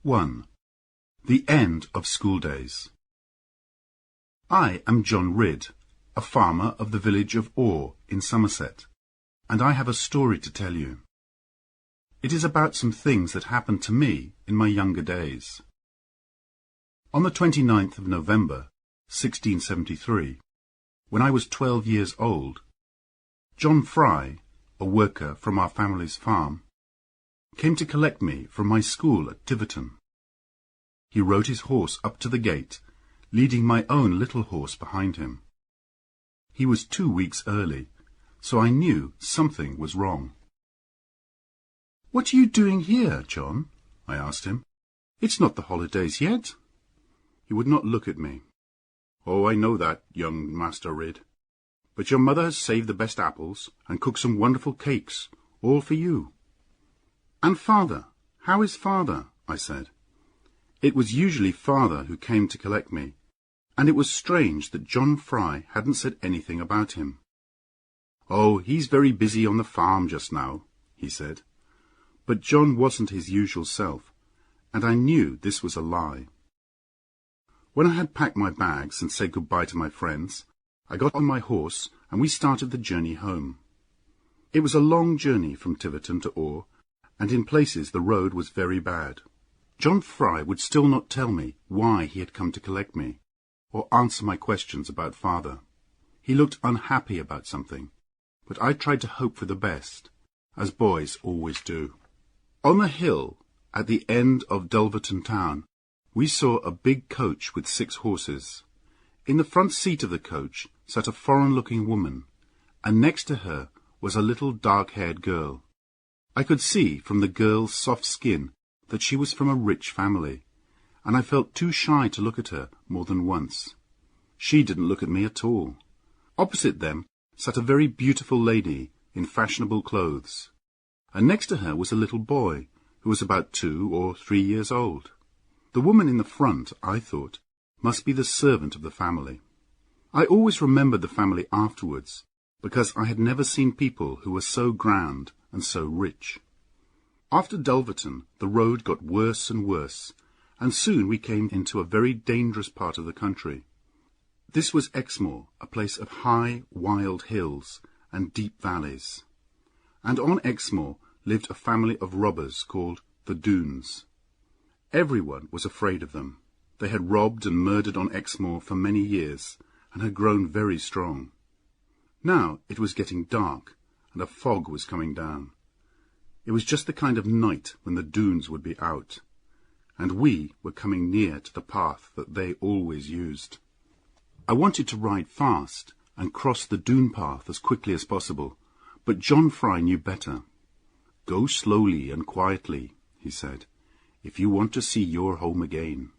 1. The End of School Days. I am John Ridd, a farmer of the village of Orr in Somerset, and I have a story to tell you. It is about some things that happened to me in my younger days. On the 29th of November, 1673, when I was 12 years old, John Fry, a worker from our family's farm, came to collect me from my school at Tiverton. He rode his horse up to the gate, leading my own little horse behind him. He was 2 weeks early, so I knew something was wrong. "What are you doing here, John?" I asked him. "It's not the holidays yet." He would not look at me. "Oh, I know that, young Master Ridd. But your mother has saved the best apples and cooked some wonderful cakes, all for you." "And father? How is father?" I said. It was usually father who came to collect me, and it was strange that John Fry hadn't said anything about him. "Oh, he's very busy on the farm just now," he said. But John wasn't his usual self, and I knew this was a lie. When I had packed my bags and said goodbye to my friends, I got on my horse and we started the journey home. It was a long journey from Tiverton to Orr, and in places the road was very bad. John Fry would still not tell me why he had come to collect me, or answer my questions about father. He looked unhappy about something, but I tried to hope for the best, as boys always do. On the hill, at the end of Dulverton town, we saw a big coach with 6 horses. In the front seat of the coach sat a foreign-looking woman, and next to her was a little dark-haired girl. I could see from the girl's soft skin that she was from a rich family, and I felt too shy to look at her more than once. She didn't look at me at all. Opposite them sat a very beautiful lady in fashionable clothes, and next to her was a little boy who was about 2 or 3 years old. The woman in the front, I thought, must be the servant of the family. I always remembered the family afterwards, because I had never seen people who were so grand and so rich. After Dulverton, the road got worse and worse, and soon we came into a very dangerous part of the country. This was Exmoor, a place of high, wild hills and deep valleys. And on Exmoor lived a family of robbers called the Doones. Everyone was afraid of them. They had robbed and murdered on Exmoor for many years, and had grown very strong. Now it was getting dark, and a fog was coming down. It was just the kind of night when the Doones would be out, and we were coming near to the path that they always used. I wanted to ride fast and cross the Doone path as quickly as possible, but John Fry knew better. "Go slowly and quietly," he said, "if you want to see your home again."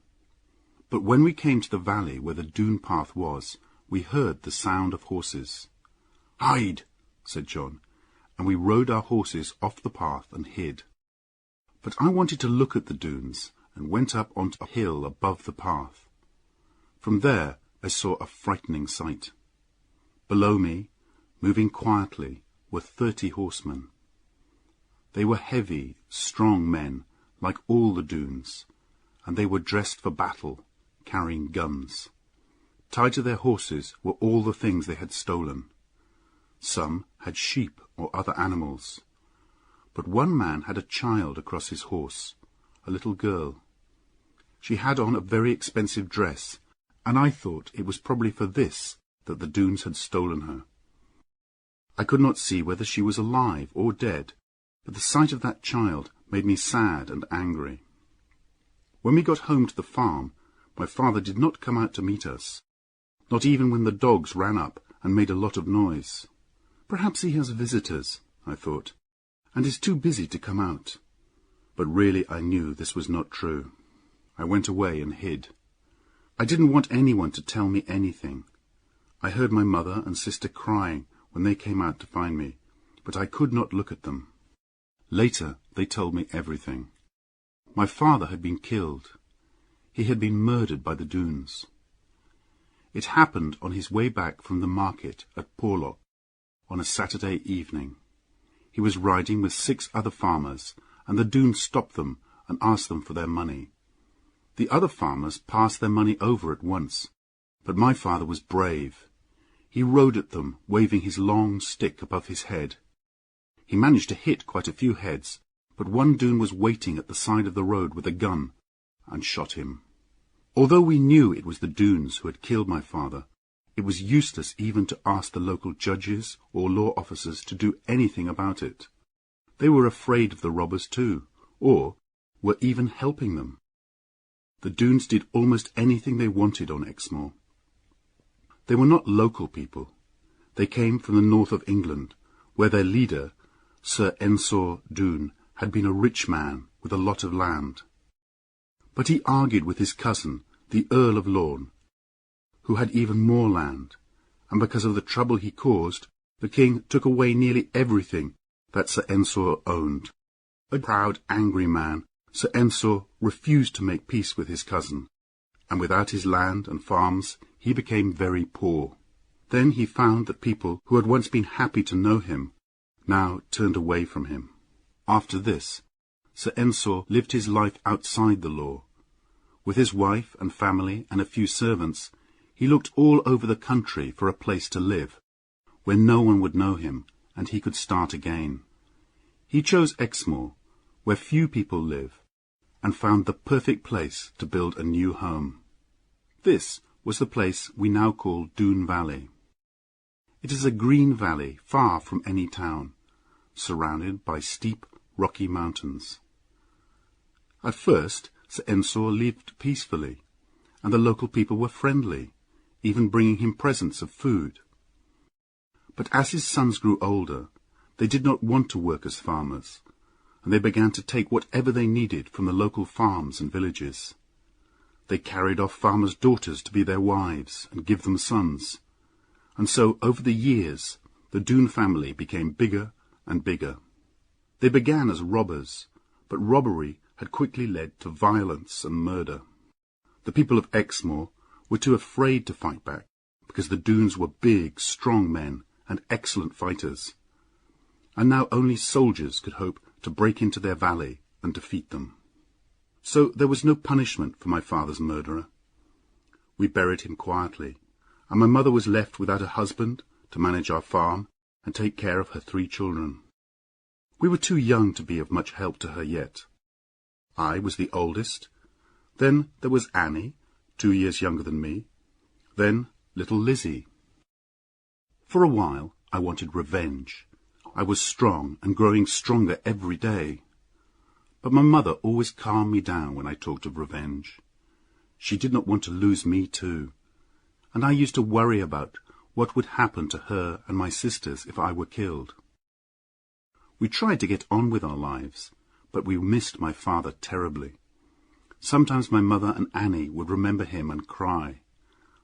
But when we came to the valley where the Doone path was, we heard the sound of horses. "Hide," said John, and we rode our horses off the path and hid. But I wanted to look at the Doones, and went up onto a hill above the path. From there I saw a frightening sight. Below me, moving quietly, were 30 horsemen. They were heavy, strong men, like all the Doones, and they were dressed for battle, carrying guns. Tied to their horses were all the things they had stolen. Some had sheep or other animals, but one man had a child across his horse, a little girl. She had on a very expensive dress, and I thought it was probably for this that the Doones had stolen her. I could not see whether she was alive or dead, but the sight of that child made me sad and angry. When we got home to the farm, my father did not come out to meet us, not even when the dogs ran up and made a lot of noise. Perhaps he has visitors, I thought, and is too busy to come out. But really I knew this was not true. I went away and hid. I didn't want anyone to tell me anything. I heard my mother and sister crying when they came out to find me, but I could not look at them. Later they told me everything. My father had been killed. He had been murdered by the Doones. It happened on his way back from the market at Porlock on a Saturday evening. He was riding with 6 other farmers, and the Doones stopped them and asked them for their money, The other farmers passed their money over at once, but my father was brave. He rode at them, waving his long stick above his head. He managed to hit quite a few heads, but one Doone was waiting at the side of the road with a gun, and shot him. Although we knew it was the Doones who had killed my father, it was useless even to ask the local judges or law officers to do anything about it. They were afraid of the robbers too, or were even helping them. The Doones did almost anything they wanted on Exmoor. They were not local people. They came from the north of England, where their leader, Sir Ensor Doone, had been a rich man with a lot of land. But he argued with his cousin, the Earl of Lorna, who had even more land, and because of the trouble he caused, the king took away nearly everything that Sir Ensor owned. A proud, angry man, Sir Ensor refused to make peace with his cousin, and without his land and farms he became very poor. Then he found that people who had once been happy to know him now turned away from him. After this, Sir Ensor lived his life outside the law. With his wife and family and a few servants, he looked all over the country for a place to live, where no one would know him, and he could start again. He chose Exmoor, where few people live, and found the perfect place to build a new home. This was the place we now call Doone Valley. It is a green valley far from any town, surrounded by steep, rocky mountains. At first, Sir Ensor lived peacefully, and the local people were friendly, even bringing him presents of food. But as his sons grew older, they did not want to work as farmers, and they began to take whatever they needed from the local farms and villages. They carried off farmers' daughters to be their wives and give them sons, and so over the years the Doone family became bigger and bigger. They began as robbers, but robbery had quickly led to violence and murder. The people of Exmoor were too afraid to fight back, because the Doones were big, strong men and excellent fighters, and now only soldiers could hope to break into their valley and defeat them. So there was no punishment for my father's murderer. We buried him quietly, and my mother was left without a husband to manage our farm and take care of her 3 children. We were too young to be of much help to her yet. I was the oldest. Then there was Annie, 2 years younger than me. Then little Lizzie. For a while I wanted revenge. I was strong and growing stronger every day. But my mother always calmed me down when I talked of revenge. She did not want to lose me too, and I used to worry about what would happen to her and my sisters if I were killed. We tried to get on with our lives, but we missed my father terribly. Sometimes my mother and Annie would remember him and cry,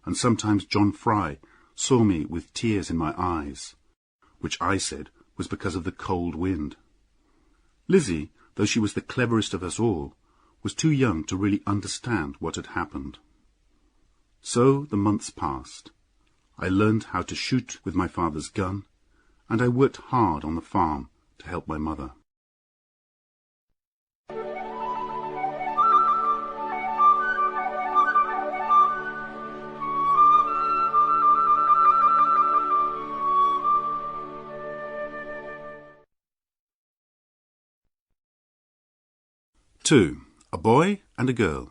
and sometimes John Fry saw me with tears in my eyes, which I said was because of the cold wind. Lizzie, though she was the cleverest of us all, was too young to really understand what had happened. So the months passed. I learned how to shoot with my father's gun, and I worked hard on the farm to help my mother. Two, a boy and a girl.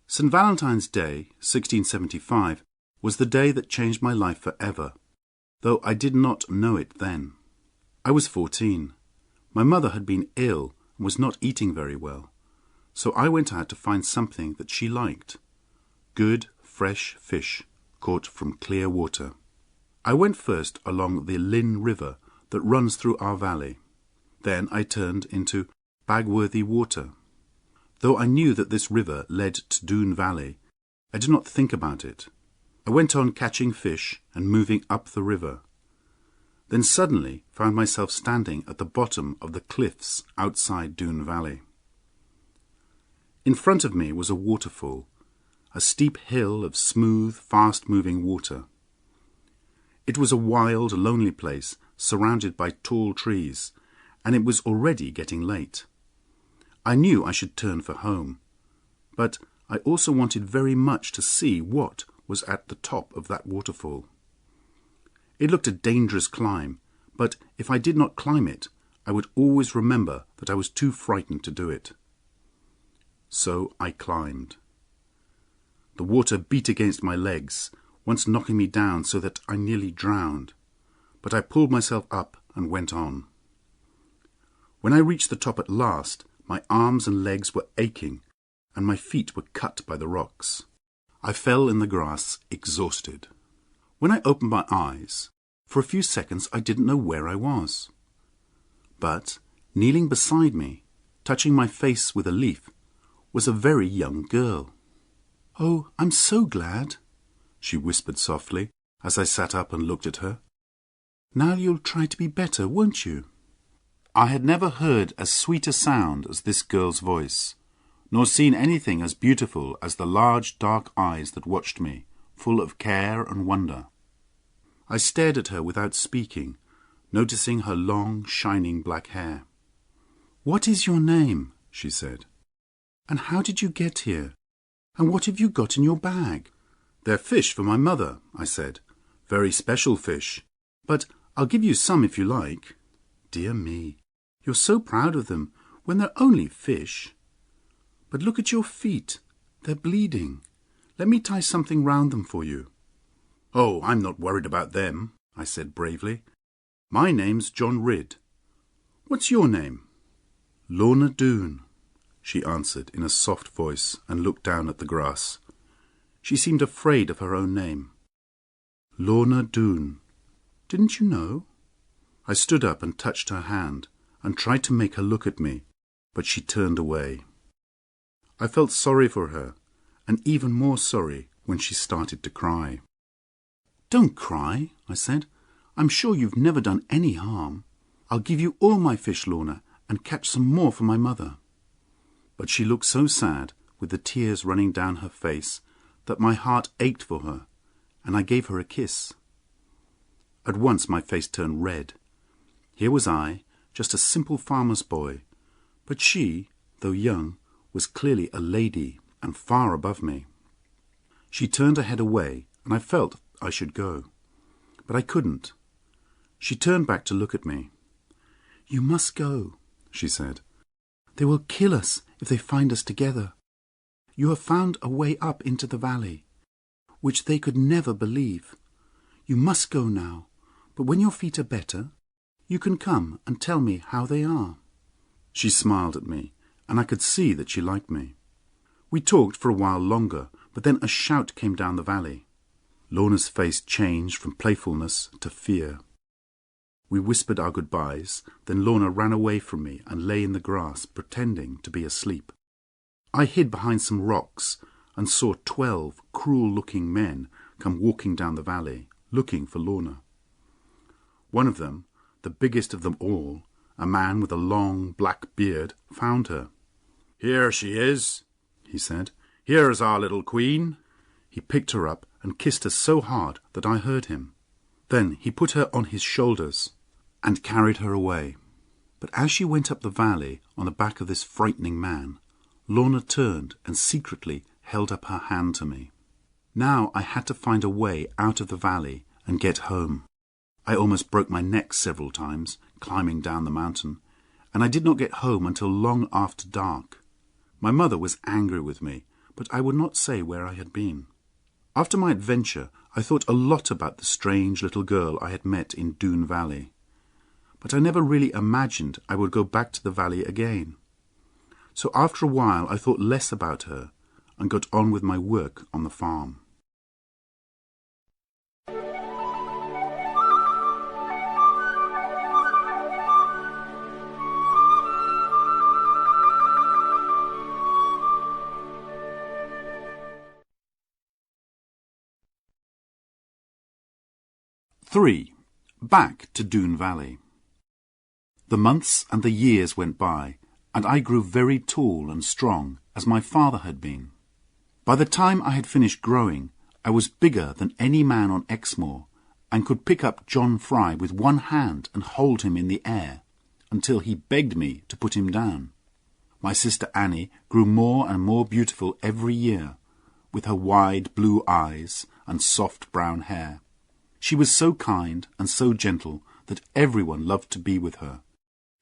St. Valentine's Day, 1675, was the day that changed my life forever, though I did not know it then. I was 14. My mother had been ill and was not eating very well, so I went out to find something that she liked. Good, fresh fish, caught from clear water. I went first along the Lynn River that runs through our valley. Then I turned into Bagworthy Water. Though I knew that this river led to Doone Valley, I did not think about it. I went on catching fish and moving up the river. Then suddenly found myself standing at the bottom of the cliffs outside Doone Valley. In front of me was a waterfall, a steep hill of smooth, fast-moving water. It was a wild, lonely place surrounded by tall trees, and it was already getting late. I knew I should turn for home, but I also wanted very much to see what was at the top of that waterfall. It looked a dangerous climb, but if I did not climb it, I would always remember that I was too frightened to do it. So I climbed. The water beat against my legs, once knocking me down so that I nearly drowned, but I pulled myself up and went on. When I reached the top at last, my arms and legs were aching, and my feet were cut by the rocks. I fell in the grass, exhausted. When I opened my eyes, for a few seconds I didn't know where I was. But, kneeling beside me, touching my face with a leaf, was a very young girl. "Oh, I'm so glad," she whispered softly, as I sat up and looked at her. "Now you'll try to be better, won't you?" I had never heard as sweet a sound as this girl's voice, nor seen anything as beautiful as the large dark eyes that watched me, full of care and wonder. I stared at her without speaking, noticing her long, shining black hair. "What is your name?" she said. "And how did you get here? And what have you got in your bag?" "They're fish for my mother," I said. "Very special fish. But I'll give you some if you like." "Dear me, you're so proud of them when they're only fish. But look at your feet. They're bleeding. Let me tie something round them for you." "Oh, I'm not worried about them," I said bravely. "My name's John Ridd. What's your name?" "Lorna Doone," she answered in a soft voice and looked down at the grass. She seemed afraid of her own name. "Lorna Doone. Didn't you know?" I stood up and touched her hand and tried to make her look at me, but she turned away. I felt sorry for her, and even more sorry when she started to cry. "Don't cry," I said. "I'm sure you've never done any harm. I'll give you all my fish, Lorna, and catch some more for my mother." But she looked so sad, with the tears running down her face, that my heart ached for her, and I gave her a kiss. At once my face turned red. Here was I, just a simple farmer's boy, but she, though young, was clearly a lady and far above me. She turned her head away, and I felt I should go, but I couldn't. She turned back to look at me. "You must go," she said. "They will kill us if they find us together. You have found a way up into the valley, which they could never believe. You must go now, but when your feet are better, you can come and tell me how they are." She smiled at me, and I could see that she liked me. We talked for a while longer, but then a shout came down the valley. Lorna's face changed from playfulness to fear. We whispered our goodbyes, then Lorna ran away from me and lay in the grass, pretending to be asleep. I hid behind some rocks and saw 12 cruel-looking men come walking down the valley, looking for Lorna. One of them, the biggest of them all, a man with a long black beard, found her. "Here she is," he said. "Here's our little queen." He picked her up and kissed her so hard that I heard him. Then he put her on his shoulders and carried her away. But as she went up the valley on the back of this frightening man, Lorna turned and secretly held up her hand to me. Now I had to find a way out of the valley and get home. I almost broke my neck several times, climbing down the mountain, and I did not get home until long after dark. My mother was angry with me, but I would not say where I had been. After my adventure, I thought a lot about the strange little girl I had met in Doone Valley. But I never really imagined I would go back to the valley again. So after a while I thought less about her and got on with my work on the farm. "3. Back to Doone Valley. The months and the years went by, and I grew very tall and strong, as my father had been. By the time I had finished growing, I was bigger than any man on Exmoor, and could pick up John Fry with one hand and hold him in the air, until he begged me to put him down. My sister Annie grew more and more beautiful every year, with her wide blue eyes and soft brown hair. She was so kind and so gentle that everyone loved to be with her,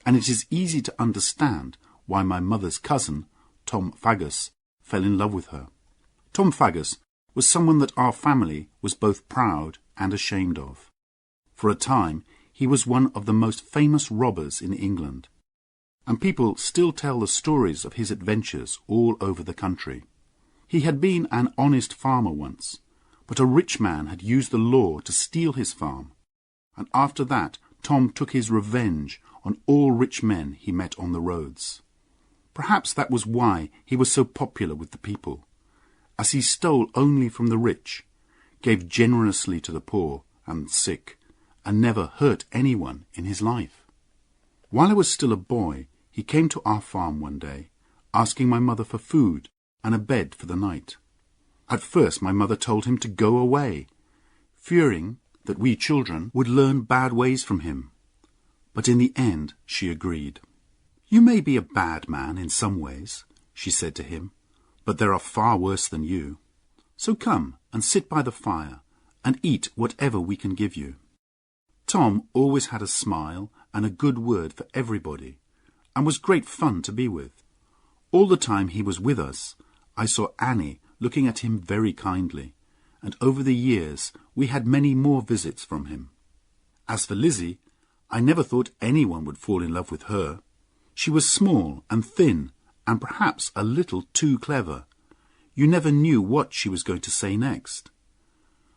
and it is easy to understand why my mother's cousin, Tom Faggus, fell in love with her. Tom Faggus was someone that our family was both proud and ashamed of. For a time, he was one of the most famous robbers in England, and people still tell the stories of his adventures all over the country. He had been an honest farmer once, but a rich man had used the law to steal his farm, and after that Tom took his revenge on all rich men he met on the roads. Perhaps that was why he was so popular with the people, as he stole only from the rich, gave generously to the poor and sick, and never hurt anyone in his life. While I was still a boy, he came to our farm one day, asking my mother for food and a bed for the night. At first my mother told him to go away, fearing that we children would learn bad ways from him. But in the end she agreed. "You may be a bad man in some ways," she said to him, "but there are far worse than you. So come and sit by the fire and eat whatever we can give you." Tom always had a smile and a good word for everybody, and was great fun to be with. All the time he was with us, I saw Annie looking at him very kindly, and over the years we had many more visits from him. As for Lizzie, I never thought anyone would fall in love with her. She was small and thin, and perhaps a little too clever. You never knew what she was going to say next.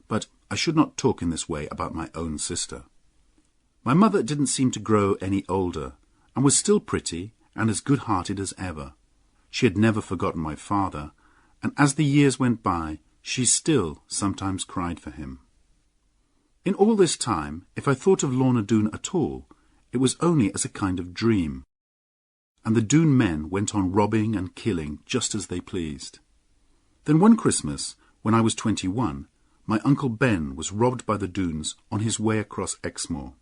But I should not talk in this way about my own sister. My mother didn't seem to grow any older, and was still pretty and as good-hearted as ever. She had never forgotten my father, and as the years went by, she still sometimes cried for him. In all this time, if I thought of Lorna Doone at all, it was only as a kind of dream. And the Doone men went on robbing and killing just as they pleased. Then one Christmas, when I was 21, my Uncle Ben was robbed by the Doones on his way across Exmoor.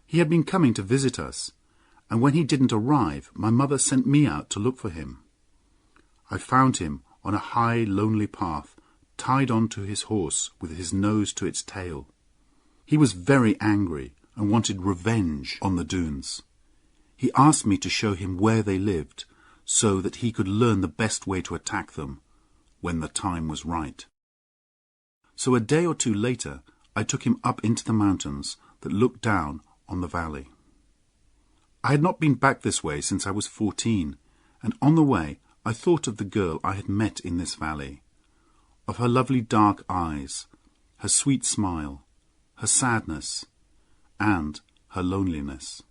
He had been coming to visit us, and when he didn't arrive, my mother sent me out to look for him. I found him on a high, lonely path, tied on to his horse with his nose to its tail. He was very angry and wanted revenge on the Doones. He asked me to show him where they lived, so that he could learn the best way to attack them when the time was right. So a day or two later, I took him up into the mountains that looked down on the valley. I had not been back this way since I was 14, and on the way I thought of the girl I had met in this valley, of her lovely dark eyes, her sweet smile, her sadness, and her loneliness.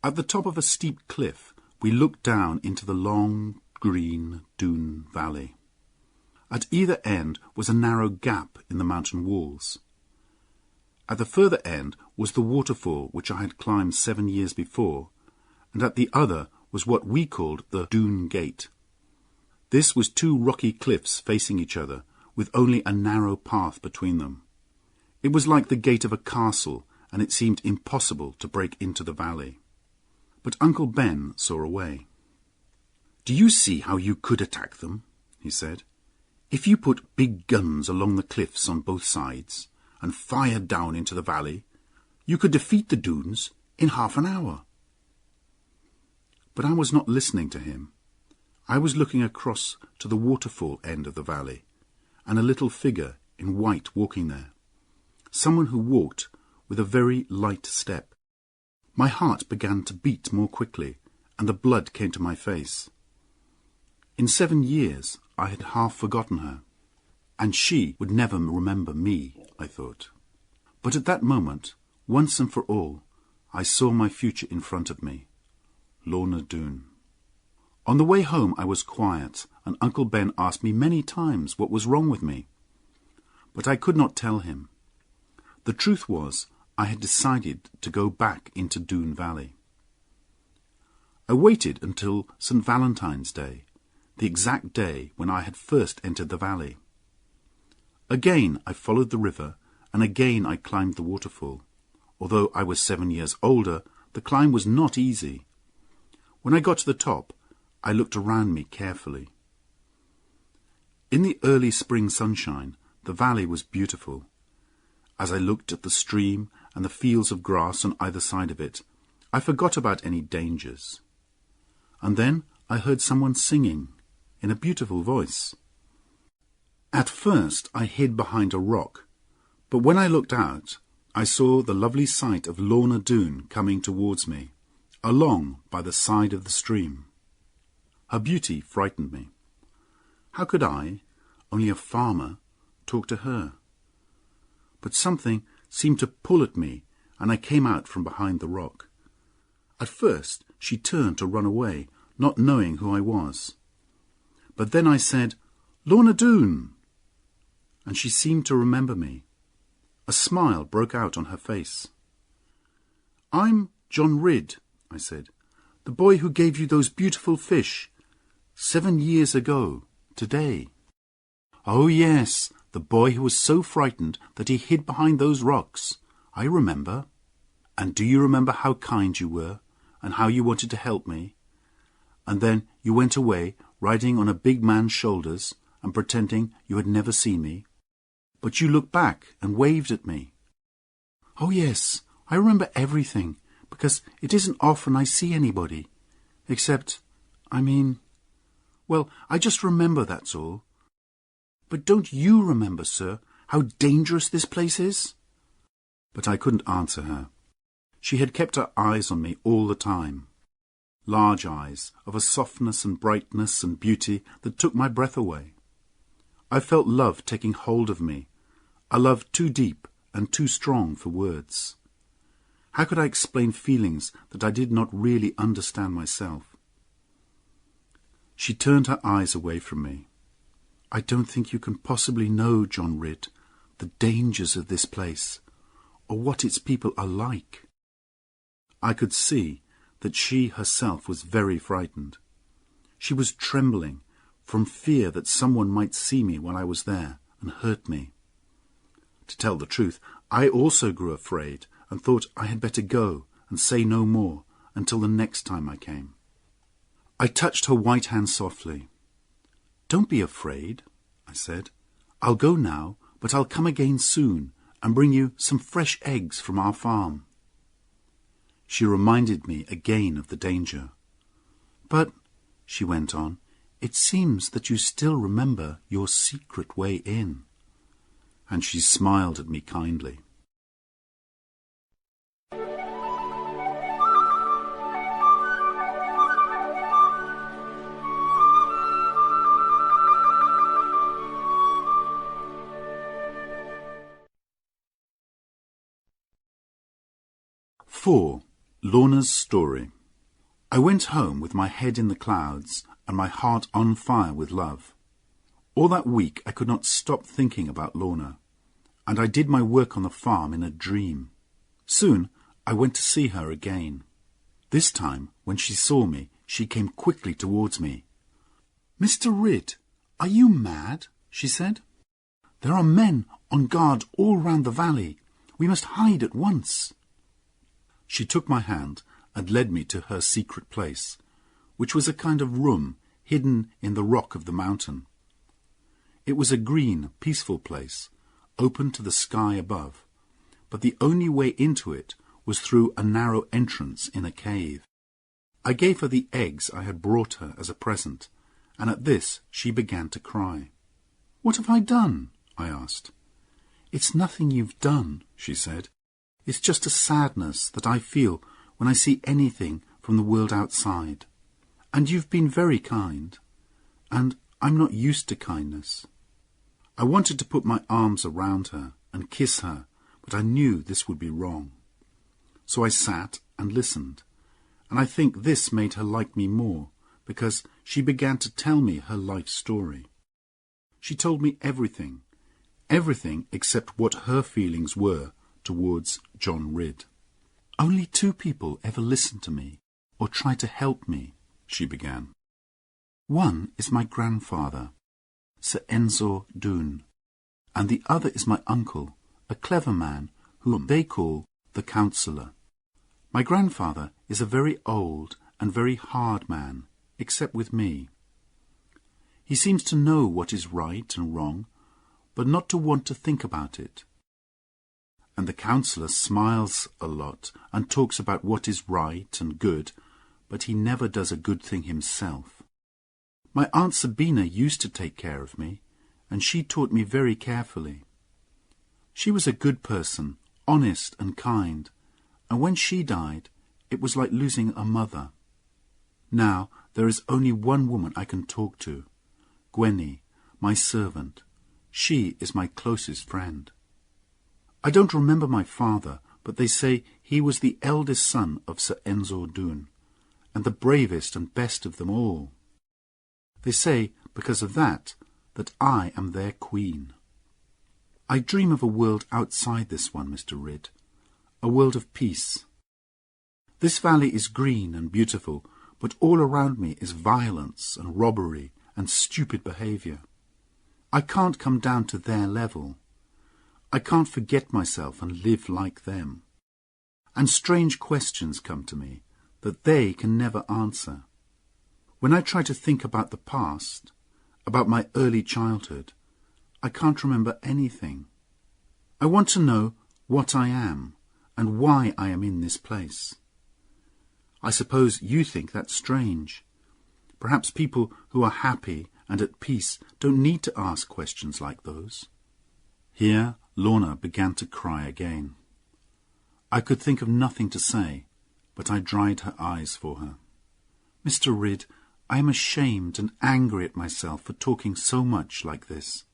At the top of a steep cliff, we looked down into the long, green Doone valley. At either end was a narrow gap in the mountain walls. At the further end was the waterfall which I had climbed 7 years before, and at the other was what we called the Doone Gate. This was 2 rocky cliffs facing each other, with only a narrow path between them. It was like the gate of a castle, and it seemed impossible to break into the valley. But Uncle Ben saw a way. "Do you see how you could attack them?" he said. "If you put big guns along the cliffs on both sides, and fired down into the valley, you could defeat the Doones in half an hour." But I was not listening to him. I was looking across to the waterfall end of the valley, and a little figure in white walking there. Someone who walked with a very light step. My heart began to beat more quickly, and the blood came to my face. In 7 years I had half forgotten her, and she would never remember me, I thought. But at that moment, once and for all, I saw my future in front of me, Lorna Doone. On the way home I was quiet, and Uncle Ben asked me many times what was wrong with me. But I could not tell him. The truth was, I had decided to go back into Doone Valley. I waited until St. Valentine's Day, the exact day when I had first entered the valley. Again I followed the river, and again I climbed the waterfall. Although I was 7 years older, the climb was not easy. When I got to the top, I looked around me carefully. In the early spring sunshine, the valley was beautiful. As I looked at the stream and the fields of grass on either side of it, I forgot about any dangers. And then I heard someone singing in a beautiful voice. At first I hid behind a rock, but when I looked out, I saw the lovely sight of Lorna Doone coming towards me, along by the side of the stream. Her beauty frightened me. How could I, only a farmer, talk to her? But something seemed to pull at me, and I came out from behind the rock. At first she turned to run away, not knowing who I was. But then I said, "Lorna Doone!" and she seemed to remember me. A smile broke out on her face. "I'm John Ridd," I said, "the boy who gave you those beautiful fish 7 years ago, today." "Oh, yes, the boy who was so frightened that he hid behind those rocks. I remember. And do you remember how kind you were, and how you wanted to help me? And then you went away, riding on a big man's shoulders, and pretending you had never seen me. But you looked back and waved at me." "Oh, yes, I remember everything, because it isn't often I see anybody. Except, well, I just remember, that's all. But don't you remember, sir, how dangerous this place is?" But I couldn't answer her. She had kept her eyes on me all the time. Large eyes of a softness and brightness and beauty that took my breath away. I felt love taking hold of me, a love too deep and too strong for words. How could I explain feelings that I did not really understand myself? She turned her eyes away from me. "I don't think you can possibly know, John Ridd, the dangers of this place, or what its people are like." I could see that she herself was very frightened. She was trembling from fear that someone might see me while I was there and hurt me. To tell the truth, I also grew afraid and thought I had better go and say no more until the next time I came. I touched her white hand softly. "Don't be afraid," I said. "I'll go now, but I'll come again soon and bring you some fresh eggs from our farm." She reminded me again of the danger. "But," she went on, "it seems that you still remember your secret way in." And she smiled at me kindly. "4. Lorna's Story." I went home with my head in the clouds and my heart on fire with love. All that week I could not stop thinking about Lorna, and I did my work on the farm in a dream. Soon I went to see her again. This time, when she saw me, she came quickly towards me. "Mr. Ridd, are you mad?" she said. "There are men on guard all round the valley. We must hide at once." She took my hand and led me to her secret place, which was a kind of room hidden in the rock of the mountain. It was a green, peaceful place, open to the sky above, but the only way into it was through a narrow entrance in a cave. I gave her the eggs I had brought her as a present, and at this she began to cry. "What have I done?" I asked. "It's nothing you've done," she said. "It's just a sadness that I feel when I see anything from the world outside. And you've been very kind, and I'm not used to kindness." I wanted to put my arms around her and kiss her, but I knew this would be wrong. So I sat and listened, and I think this made her like me more, because she began to tell me her life story. She told me everything except what her feelings were towards John Ridd. "Only 2 people ever listen to me, or try to help me," she began. "One is my grandfather, Sir Doone, and the other is my uncle, a clever man whom they call the Counsellor. My grandfather is a very old and very hard man, except with me. He seems to know what is right and wrong, but not to want to think about it. And the counsellor smiles a lot and talks about what is right and good, but he never does a good thing himself. My Aunt Sabina used to take care of me, and she taught me very carefully. She was a good person, honest and kind, and when she died, it was like losing a mother. Now there is only one woman I can talk to, Gwenny, my servant. She is my closest friend. I don't remember my father, but they say he was the eldest son of Sir Ensor Doone, and the bravest and best of them all. They say, because of that I am their queen. I dream of a world outside this one, Mr. Ridd, a world of peace. This valley is green and beautiful, but all around me is violence and robbery and stupid behaviour. I can't come down to their level. I can't forget myself and live like them. And strange questions come to me that they can never answer. When I try to think about the past, about my early childhood, I can't remember anything. I want to know what I am and why I am in this place. I suppose you think that's strange. Perhaps people who are happy and at peace don't need to ask questions like those. Here Lorna began to cry again. I could think of nothing to say, but I dried her eyes for her. Mr. Ridd, I am ashamed and angry at myself for talking so much like this.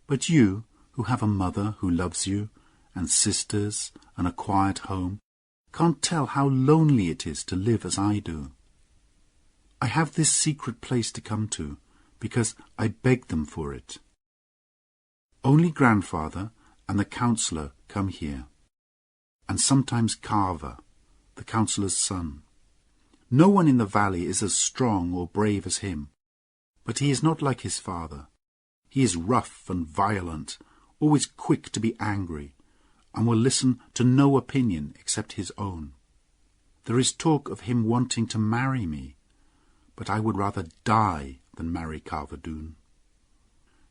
But you, who have a mother who loves you, and sisters, and a quiet home, can't tell how lonely it is to live as I do. I have this secret place to come to, because I begged them for it. Only grandfather and the counsellor come here, and sometimes Carver, the counsellor's son. No one in the valley is as strong or brave as him, but he is not like his father. He is rough and violent, always quick to be angry, and will listen to no opinion except his own. There is talk of him wanting to marry me, but I would rather die than marry Carver Doone.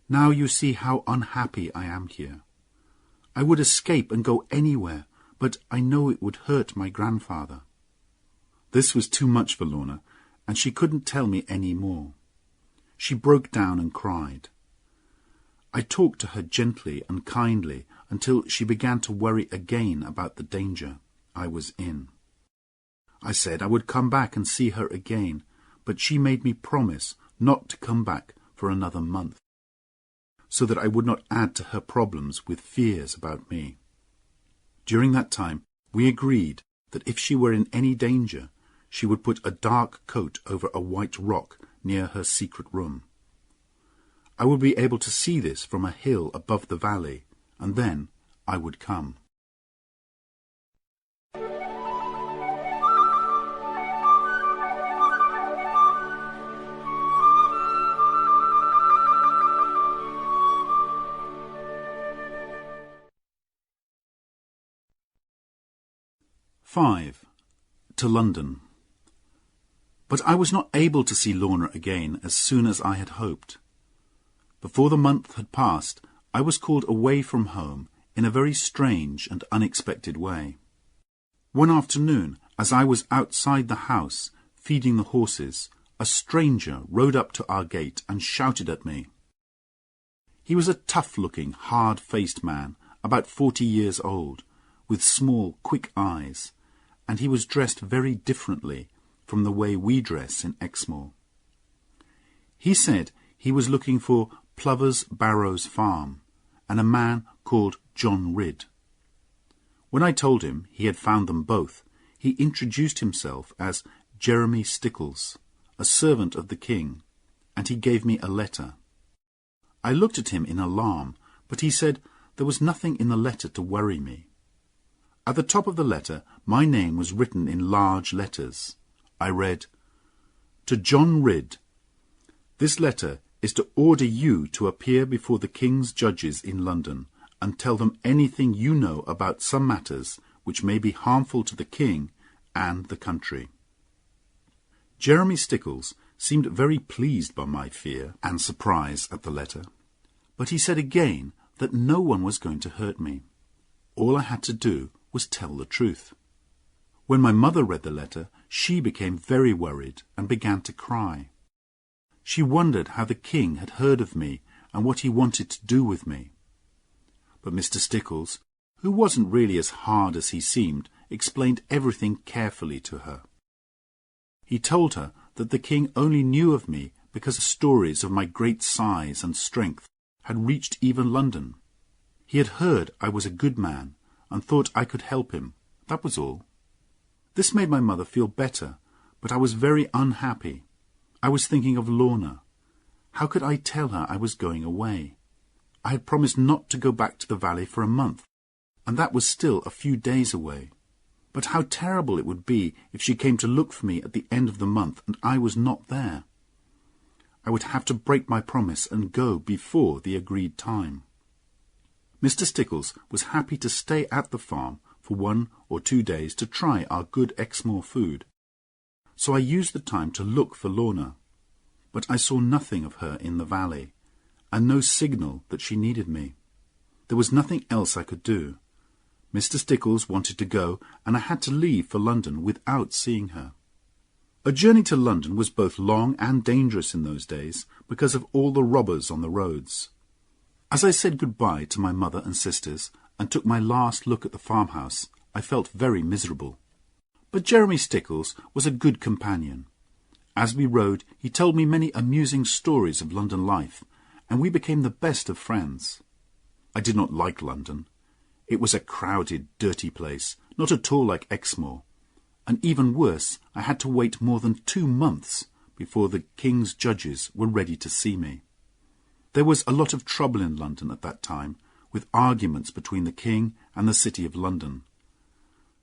Now you see how unhappy I am here. I would escape and go anywhere, but I know it would hurt my grandfather. This was too much for Lorna, and she couldn't tell me any more. She broke down and cried. I talked to her gently and kindly until she began to worry again about the danger I was in. I said I would come back and see her again, but she made me promise not to come back for another month, so that I would not add to her problems with fears about me. During that time, we agreed that if she were in any danger, she would put a dark coat over a white rock near her secret room. I would be able to see this from a hill above the valley, and then I would come. "5. To London. But I was not able to see Lorna again as soon as I had hoped. Before the month had passed, I was called away from home in a very strange and unexpected way. One afternoon, as I was outside the house, feeding the horses, a stranger rode up to our gate and shouted at me. He was a tough-looking, hard-faced man, about 40 years old, with small, quick eyes, and he was dressed very differently from the way we dress in Exmoor. He said he was looking for Plover's Barrows Farm, and a man called John Ridd. When I told him he had found them both, he introduced himself as Jeremy Stickles, a servant of the king, and he gave me a letter. I looked at him in alarm, but he said there was nothing in the letter to worry me. At the top of the letter, my name was written in large letters. I read, "To John Ridd. This letter is to order you to appear before the king's judges in London and tell them anything you know about some matters which may be harmful to the king and the country." Jeremy Stickles seemed very pleased by my fear and surprise at the letter, but he said again that no one was going to hurt me. All I had to do was tell the truth. When my mother read the letter, she became very worried and began to cry. She wondered how the king had heard of me and what he wanted to do with me. But Mr. Stickles, who wasn't really as hard as he seemed, explained everything carefully to her. He told her that the king only knew of me because stories of my great size and strength had reached even London. He had heard I was a good man and thought I could help him. That was all. This made my mother feel better, but I was very unhappy. I was thinking of Lorna. How could I tell her I was going away? I had promised not to go back to the valley for a month, and that was still a few days away. But how terrible it would be if she came to look for me at the end of the month and I was not there. I would have to break my promise and go before the agreed time. Mr. Stickles was happy to stay at the farm for 1 or 2 days to try our good Exmoor food. So I used the time to look for Lorna, but I saw nothing of her in the valley, and no signal that she needed me. There was nothing else I could do. Mr. Stickles wanted to go, and I had to leave for London without seeing her. A journey to London was both long and dangerous in those days because of all the robbers on the roads. As I said goodbye to my mother and sisters and took my last look at the farmhouse, I felt very miserable. But Jeremy Stickles was a good companion. As we rode, he told me many amusing stories of London life, and we became the best of friends. I did not like London. It was a crowded, dirty place, not at all like Exmoor. And even worse, I had to wait more than 2 months before the king's judges were ready to see me. There was a lot of trouble in London at that time, with arguments between the king and the city of London.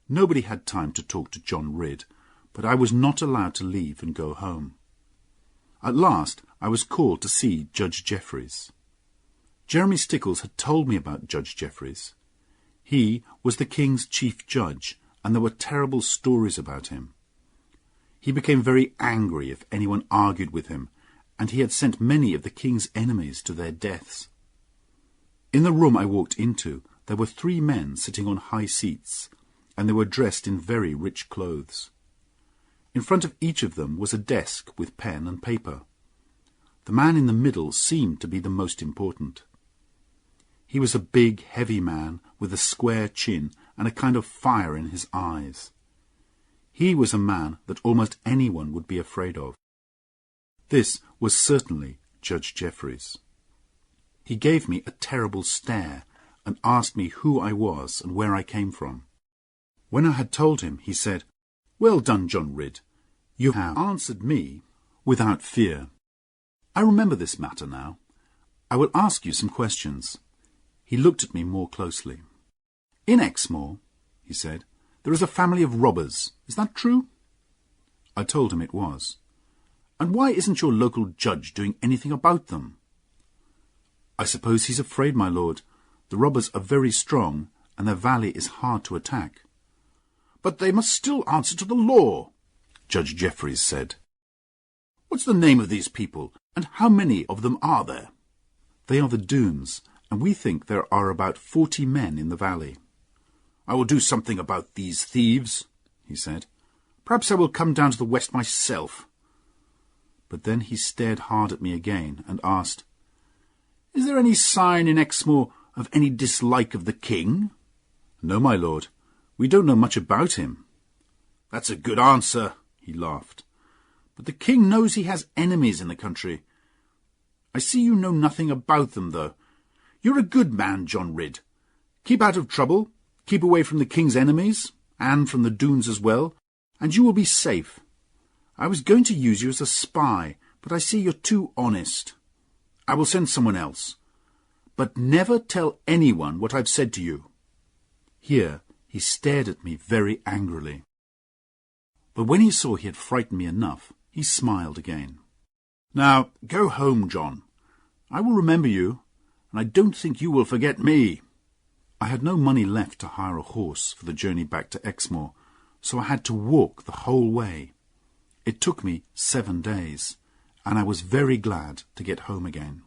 Nobody had time to talk to John Ridd, but I was not allowed to leave and go home. At last I was called to see Judge Jeffreys. Jeremy Stickles had told me about Judge Jeffreys. He was the king's chief judge, and there were terrible stories about him. He became very angry if anyone argued with him, and he had sent many of the king's enemies to their deaths. In the room I walked into, there were 3 men sitting on high seats, and they were dressed in very rich clothes. In front of each of them was a desk with pen and paper. The man in the middle seemed to be the most important. He was a big, heavy man with a square chin and a kind of fire in his eyes. He was a man that almost anyone would be afraid of. This was certainly Judge Jeffreys. He gave me a terrible stare and asked me who I was and where I came from. When I had told him, he said, "Well done, John Ridd. You have answered me without fear. I remember this matter now. I will ask you some questions." He looked at me more closely. "In Exmoor," he said, "there is a family of robbers. Is that true?" I told him it was. "And why isn't your local judge doing anything about them?" "I suppose he's afraid, my lord. The robbers are very strong, and their valley is hard to attack." "But they must still answer to the law," Judge Jeffreys said. "What's the name of these people, and how many of them are there?" "They are the Doones, and we think there are about 40 men in the valley." "I will do something about these thieves," he said. "Perhaps I will come down to the west myself." But then he stared hard at me again and asked, "Is there any sign in Exmoor of any dislike of the king?" "No, my lord. We don't know much about him." "That's a good answer," he laughed. "But the king knows he has enemies in the country. I see you know nothing about them, though. You're a good man, John Ridd. Keep out of trouble, keep away from the king's enemies, and from the Doones as well, and you will be safe. I was going to use you as a spy, but I see you're too honest. I will send someone else. But never tell anyone what I've said to you." Here he stared at me very angrily. But when he saw he had frightened me enough, he smiled again. "Now, go home, John. I will remember you, and I don't think you will forget me." I had no money left to hire a horse for the journey back to Exmoor, so I had to walk the whole way. It took me 7 days, and I was very glad to get home again.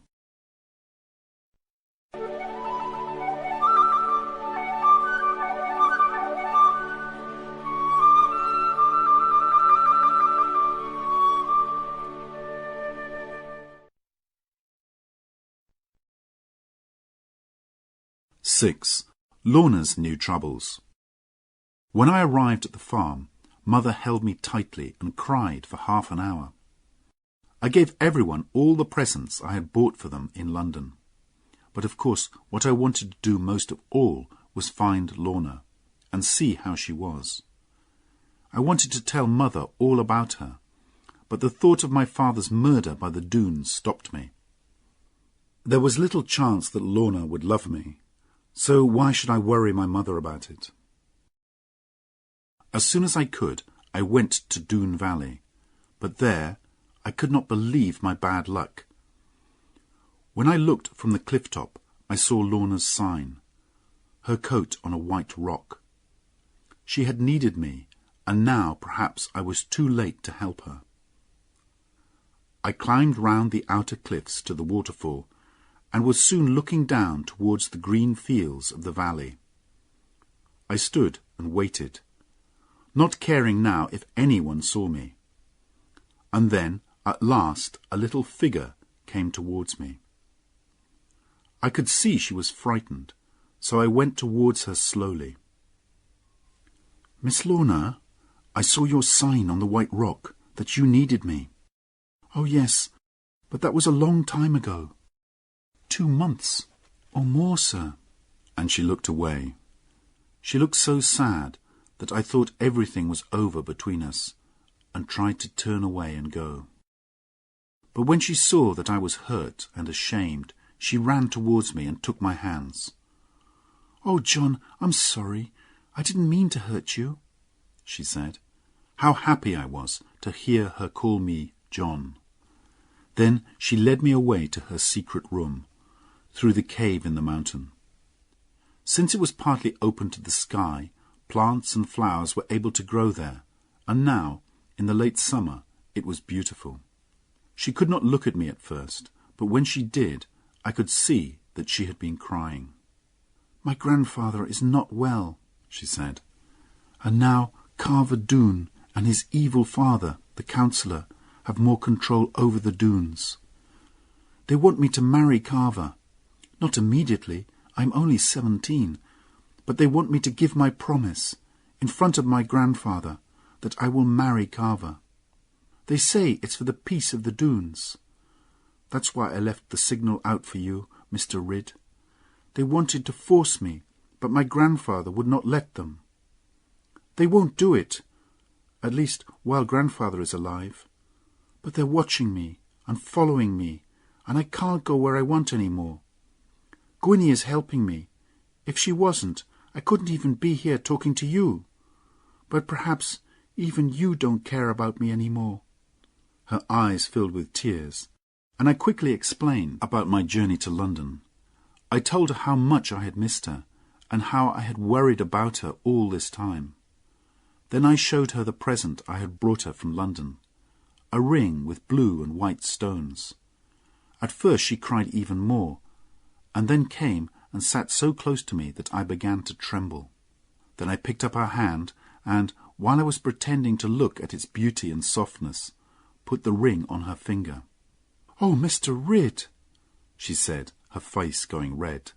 Six. Lorna's new troubles. When I arrived at the farm, Mother held me tightly and cried for half an hour. I gave everyone all the presents I had bought for them in London. But of course what I wanted to do most of all was find Lorna and see how she was. I wanted to tell Mother all about her, but the thought of my father's murder by the Doones stopped me. There was little chance that Lorna would love me, so why should I worry my mother about it? As soon as I could, I went to Doone Valley, but there I could not believe my bad luck. When I looked from the cliff top, I saw Lorna's sign, her coat on a white rock. She had needed me, and now perhaps I was too late to help her. I climbed round the outer cliffs to the waterfall, and was soon looking down towards the green fields of the valley. I stood and waited, not caring now if anyone saw me. And then, at last, a little figure came towards me. I could see she was frightened, so I went towards her slowly. "Miss Lorna, I saw your sign on the white rock that you needed me." "Oh, yes, but that was a long time ago. 2 months or more, sir." And she looked away. She looked so sad that I thought everything was over between us, and tried to turn away and go. But when she saw that I was hurt and ashamed, she ran towards me and took my hands. "Oh, John, I'm sorry. I didn't mean to hurt you," she said. How happy I was to hear her call me John. Then she led me away to her secret room, through the cave in the mountain. Since it was partly open to the sky, plants and flowers were able to grow there, and now, in the late summer, it was beautiful. She could not look at me at first, but when she did, I could see that she had been crying. "My grandfather is not well," she said, "and now Carver Doone and his evil father, the counsellor, have more control over the Doones. They want me to marry Carver. Not immediately, I'm only 17, but they want me to give my promise, in front of my grandfather, that I will marry Carver. They say it's for the peace of the Doones. That's why I left the signal out for you, Mr. Ridd. They wanted to force me, but my grandfather would not let them. They won't do it, at least while grandfather is alive. But they're watching me and following me, and I can't go where I want any more. Gwynnie is helping me. If she wasn't, I couldn't even be here talking to you. But perhaps even you don't care about me any more." Her eyes filled with tears, and I quickly explained about my journey to London. I told her how much I had missed her, and how I had worried about her all this time. Then I showed her the present I had brought her from London, a ring with blue and white stones. At first she cried even more, and then came and sat so close to me that I began to tremble. Then I picked up her hand, and, while I was pretending to look at its beauty and softness, put the ring on her finger. "Oh, Mr. Ridd," she said, her face going red.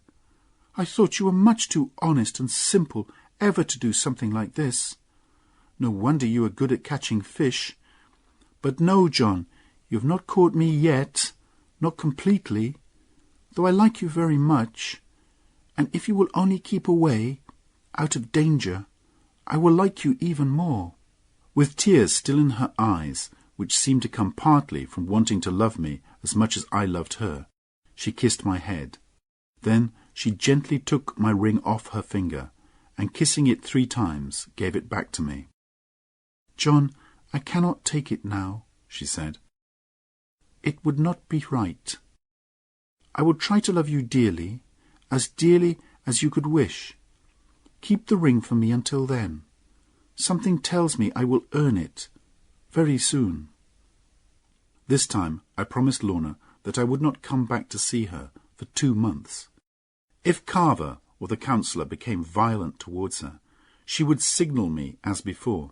"I thought you were much too honest and simple ever to do something like this. No wonder you are good at catching fish. But no, John, you have not caught me yet, not completely, though I like you very much, and if you will only keep away, out of danger, I will like you even more." With tears still in her eyes, which seemed to come partly from wanting to love me as much as I loved her, she kissed my head. Then she gently took my ring off her finger, and kissing it 3 times, gave it back to me. "John, I cannot take it now," she said. "It would not be right. I will try to love you dearly as you could wish. Keep the ring for me until then. Something tells me I will earn it, very soon. This time I promised Lorna that I would not come back to see her for 2 months. If Carver or the counsellor became violent towards her, she would signal me as before.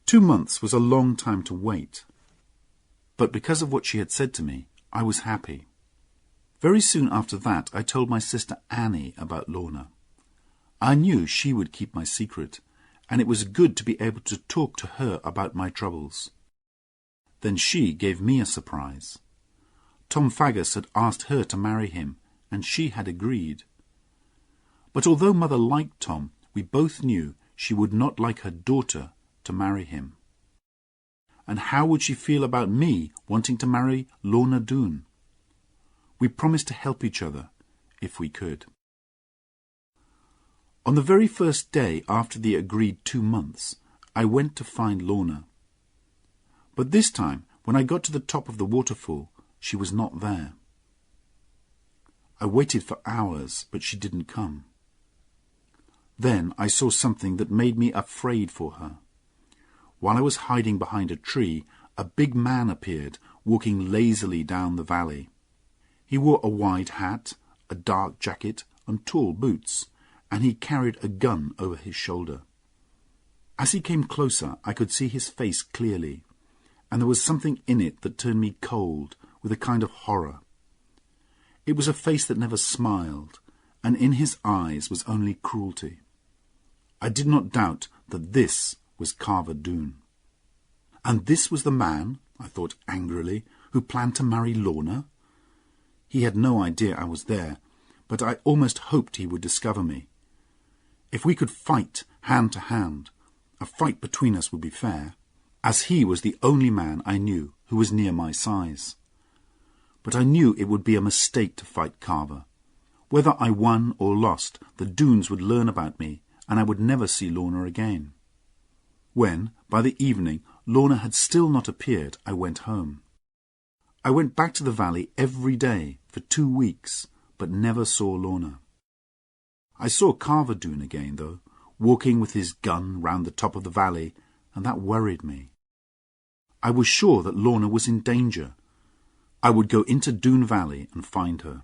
2 months was a long time to wait. But because of what she had said to me, I was happy. Very soon after that, I told my sister Annie about Lorna. I knew she would keep my secret, and it was good to be able to talk to her about my troubles. Then she gave me a surprise. Tom Faggus had asked her to marry him, and she had agreed. But although Mother liked Tom, we both knew she would not like her daughter to marry him. And how would she feel about me wanting to marry Lorna Doone? We promised to help each other, if we could. On the very first day after the agreed 2 months, I went to find Lorna. But this time, when I got to the top of the waterfall, she was not there. I waited for hours, but she didn't come. Then I saw something that made me afraid for her. While I was hiding behind a tree, a big man appeared, walking lazily down the valley. He wore a wide hat, a dark jacket, and tall boots, and he carried a gun over his shoulder. As he came closer, I could see his face clearly, and there was something in it that turned me cold with a kind of horror. It was a face that never smiled, and in his eyes was only cruelty. I did not doubt that this was Carver Doone. And this was the man, I thought angrily, who planned to marry Lorna? He had no idea I was there, but I almost hoped he would discover me. If we could fight hand to hand, a fight between us would be fair, as he was the only man I knew who was near my size. But I knew it would be a mistake to fight Carver. Whether I won or lost, the Doones would learn about me, and I would never see Lorna again. When, by the evening, Lorna had still not appeared, I went home. I went back to the valley every day for 2 weeks, but never saw Lorna. I saw Carver Doone again, though, walking with his gun round the top of the valley, and that worried me. I was sure that Lorna was in danger. I would go into Doone Valley and find her.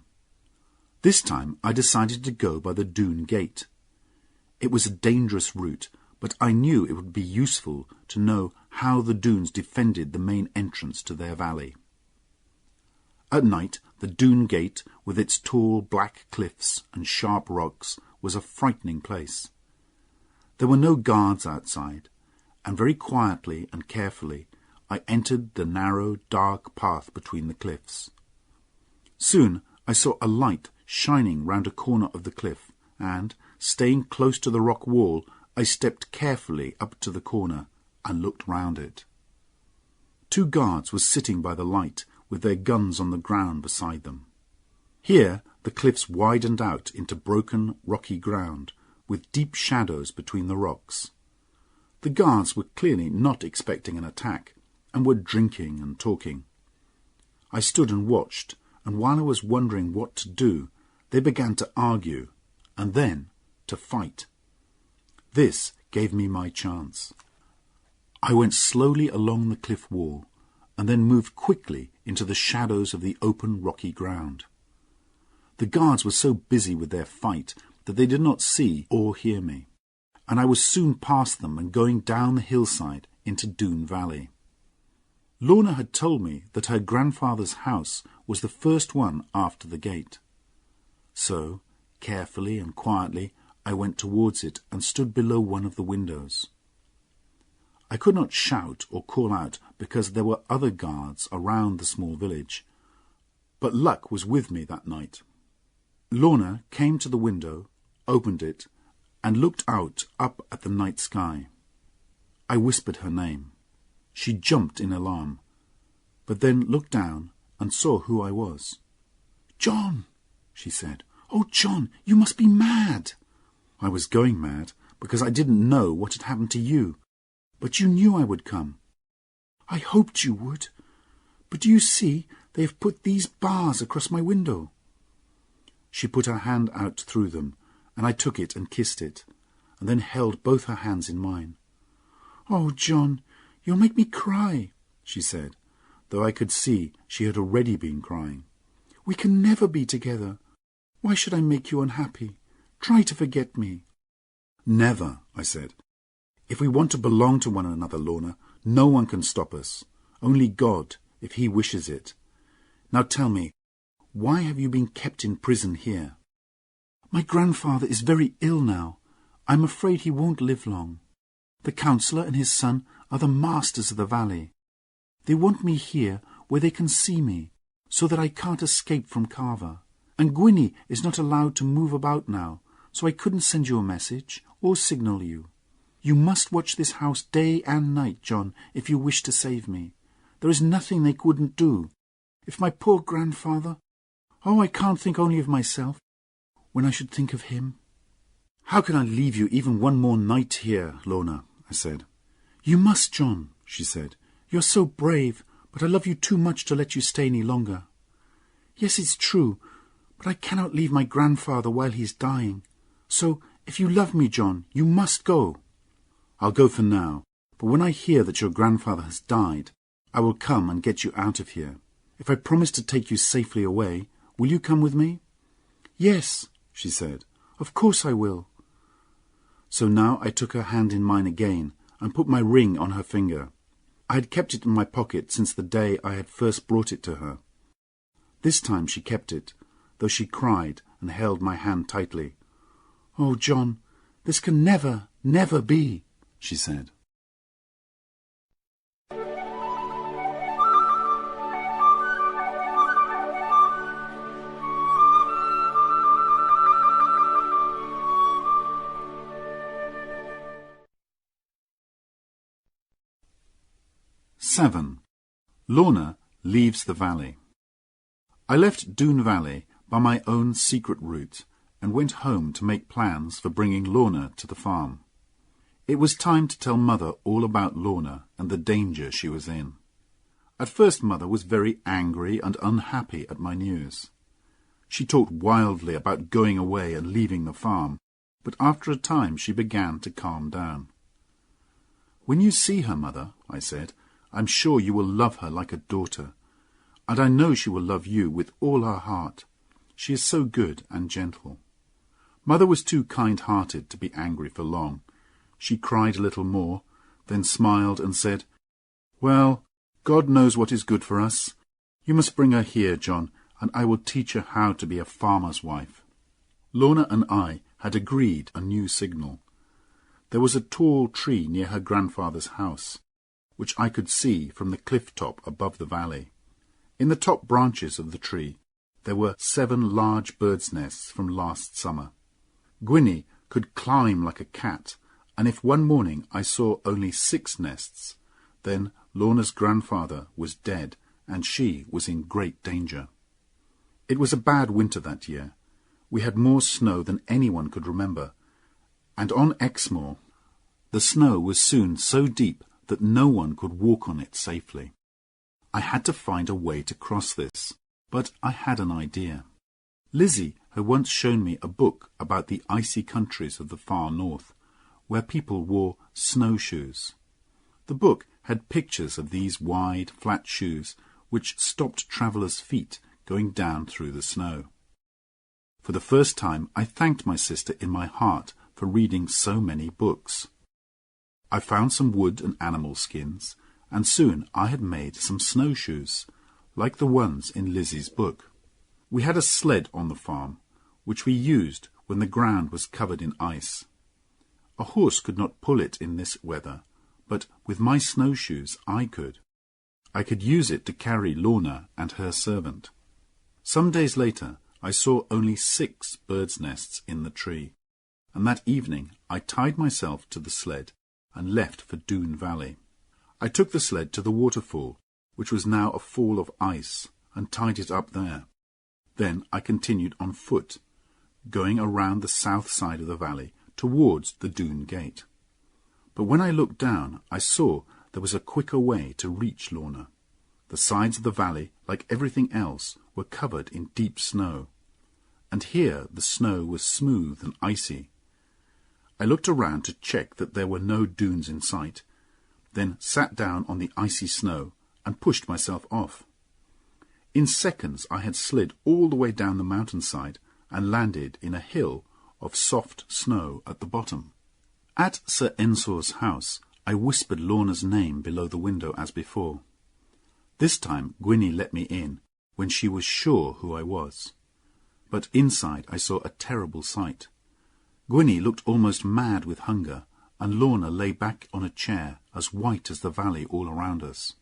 This time I decided to go by the Doone Gate. It was a dangerous route, but I knew it would be useful to know how the Doones defended the main entrance to their valley. At night, the Doone Gate, with its tall black cliffs and sharp rocks, was a frightening place. There were no guards outside, and very quietly and carefully I entered the narrow, dark path between the cliffs. Soon I saw a light shining round a corner of the cliff, and, staying close to the rock wall, I stepped carefully up to the corner and looked round it. 2 guards were sitting by the light, with their guns on the ground beside them. Here the cliffs widened out into broken, rocky ground, with deep shadows between the rocks. The guards were clearly not expecting an attack, and were drinking and talking. I stood and watched, and while I was wondering what to do, they began to argue, and then to fight. This gave me my chance. I went slowly along the cliff wall, and then moved quickly into the shadows of the open rocky ground. The guards were so busy with their fight that they did not see or hear me, and I was soon past them and going down the hillside into Doone Valley. Lorna had told me that her grandfather's house was the first one after the gate. So, carefully and quietly, I went towards it and stood below one of the windows. I could not shout or call out because there were other guards around the small village, but luck was with me that night. Lorna came to the window, opened it, and looked out up at the night sky. I whispered her name. She jumped in alarm, but then looked down and saw who I was. "John," she said. "Oh, John, you must be mad." I was going mad because I didn't know what had happened to you, but you knew I would come. "I hoped you would. But do you see, they have put these bars across my window." She put her hand out through them, and I took it and kissed it, and then held both her hands in mine. "Oh, John, "You'll make me cry," she said, though I could see she had already been crying. "We can never be together. Why should I make you unhappy? Try to forget me." "Never," I said. "If we want to belong to one another, Lorna, no one can stop us. Only God, if he wishes it. Now tell me, why have you been kept in prison here?" "My grandfather is very ill now. I'm afraid he won't live long. The councillor and his son are the masters of the valley. They want me here where they can see me, so that I can't escape from Carver. And Gwynnie is not allowed to move about now, so I couldn't send you a message or signal you. You must watch this house day and night, John, if you wish to save me. There is nothing they couldn't do. If my poor grandfather... Oh, I can't think only of myself when I should think of him." "How can I leave you even one more night here, Lorna?" I said. "You must, John," she said. "You're so brave, but I love you too much to let you stay any longer. Yes, it's true, but I cannot leave my grandfather while he's dying. So, if you love me, John, you must go." "I'll go for now, but when I hear that your grandfather has died, I will come and get you out of here. If I promise to take you safely away, will you come with me?" "Yes," she said. "Of course I will." So now I took her hand in mine again and put my ring on her finger. I had kept it in my pocket since the day I had first brought it to her. This time she kept it, though she cried and held my hand tightly. "Oh, John, this can never, never be," she said. (7) Lorna leaves the valley. I left Doone Valley by my own secret route and went home to make plans for bringing Lorna to the farm. It was time to tell Mother all about Lorna and the danger she was in. At first Mother was very angry and unhappy at my news. She talked wildly about going away and leaving the farm, but after a time she began to calm down. "When you see her, Mother," I said, "I'm sure you will love her like a daughter, and I know she will love you with all her heart. She is so good and gentle." Mother was too kind-hearted to be angry for long. She cried a little more, then smiled and said, "Well, God knows what is good for us. You must bring her here, John, and I will teach her how to be a farmer's wife." Lorna and I had agreed a new signal. There was a tall tree near her grandfather's house, which I could see from the cliff top above the valley. In the top branches of the tree there were 7 large birds' nests from last summer. Gwynnie could climb like a cat, and if one morning I saw only 6 nests, then Lorna's grandfather was dead and she was in great danger. It was a bad winter that year. We had more snow than anyone could remember, and on Exmoor the snow was soon so deep that no one could walk on it safely. I had to find a way to cross this, but I had an idea. Lizzie had once shown me a book about the icy countries of the far north, where people wore snowshoes. The book had pictures of these wide, flat shoes which stopped travellers' feet going down through the snow. For the first time I thanked my sister in my heart for reading so many books. I found some wood and animal skins, and soon I had made some snowshoes, like the ones in Lizzie's book. We had a sled on the farm, which we used when the ground was covered in ice. A horse could not pull it in this weather, but with my snowshoes I could. I could use it to carry Lorna and her servant. Some days later I saw only 6 birds' nests in the tree, and that evening I tied myself to the sled and left for Doone Valley. I took the sled to the waterfall, which was now a fall of ice, and tied it up there. Then I continued on foot, going around the south side of the valley towards the Doone Gate. But when I looked down, I saw there was a quicker way to reach Lorna. The sides of the valley, like everything else, were covered in deep snow, and here the snow was smooth and icy. I looked around to check that there were no dunes in sight, then sat down on the icy snow and pushed myself off. In seconds I had slid all the way down the mountainside and landed in a hill of soft snow at the bottom. At Sir Ensor's house I whispered Lorna's name below the window as before. This time Gwynnie let me in, when she was sure who I was. But inside I saw a terrible sight. Gwynnie looked almost mad with hunger, and Lorna lay back on a chair, as white as the valley all around us.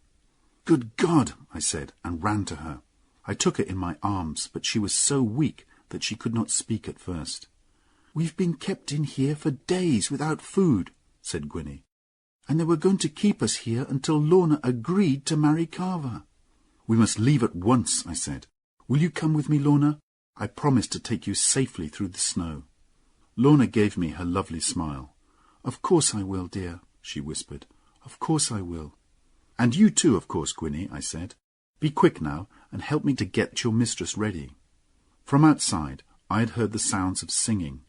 "Good God!" I said, and ran to her. I took her in my arms, but she was so weak that she could not speak at first. "We've been kept in here for days without food," said Gwynnie, "and they were going to keep us here until Lorna agreed to marry Carver." "We must leave at once," I said. "Will you come with me, Lorna? I promise to take you safely through the snow." Lorna gave me her lovely smile. "Of course I will, dear," she whispered. "Of course I will." "And you too, of course, Gwynnie," I said. "Be quick now, and help me to get your mistress ready." From outside I had heard the sounds of singing.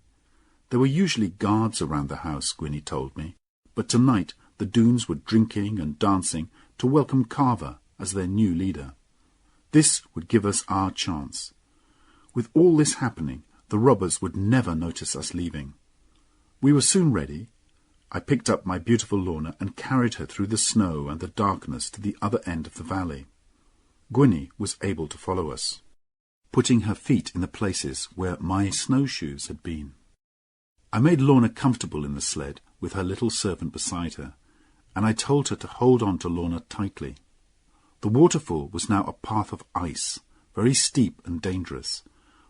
There were usually guards around the house, Gwynnie told me, but tonight the Doones were drinking and dancing to welcome Carver as their new leader. This would give us our chance. With all this happening, the robbers would never notice us leaving. We were soon ready. I picked up my beautiful Lorna and carried her through the snow and the darkness to the other end of the valley. Gwynnie was able to follow us, putting her feet in the places where my snowshoes had been. I made Lorna comfortable in the sled with her little servant beside her, and I told her to hold on to Lorna tightly. The waterfall was now a path of ice, very steep and dangerous,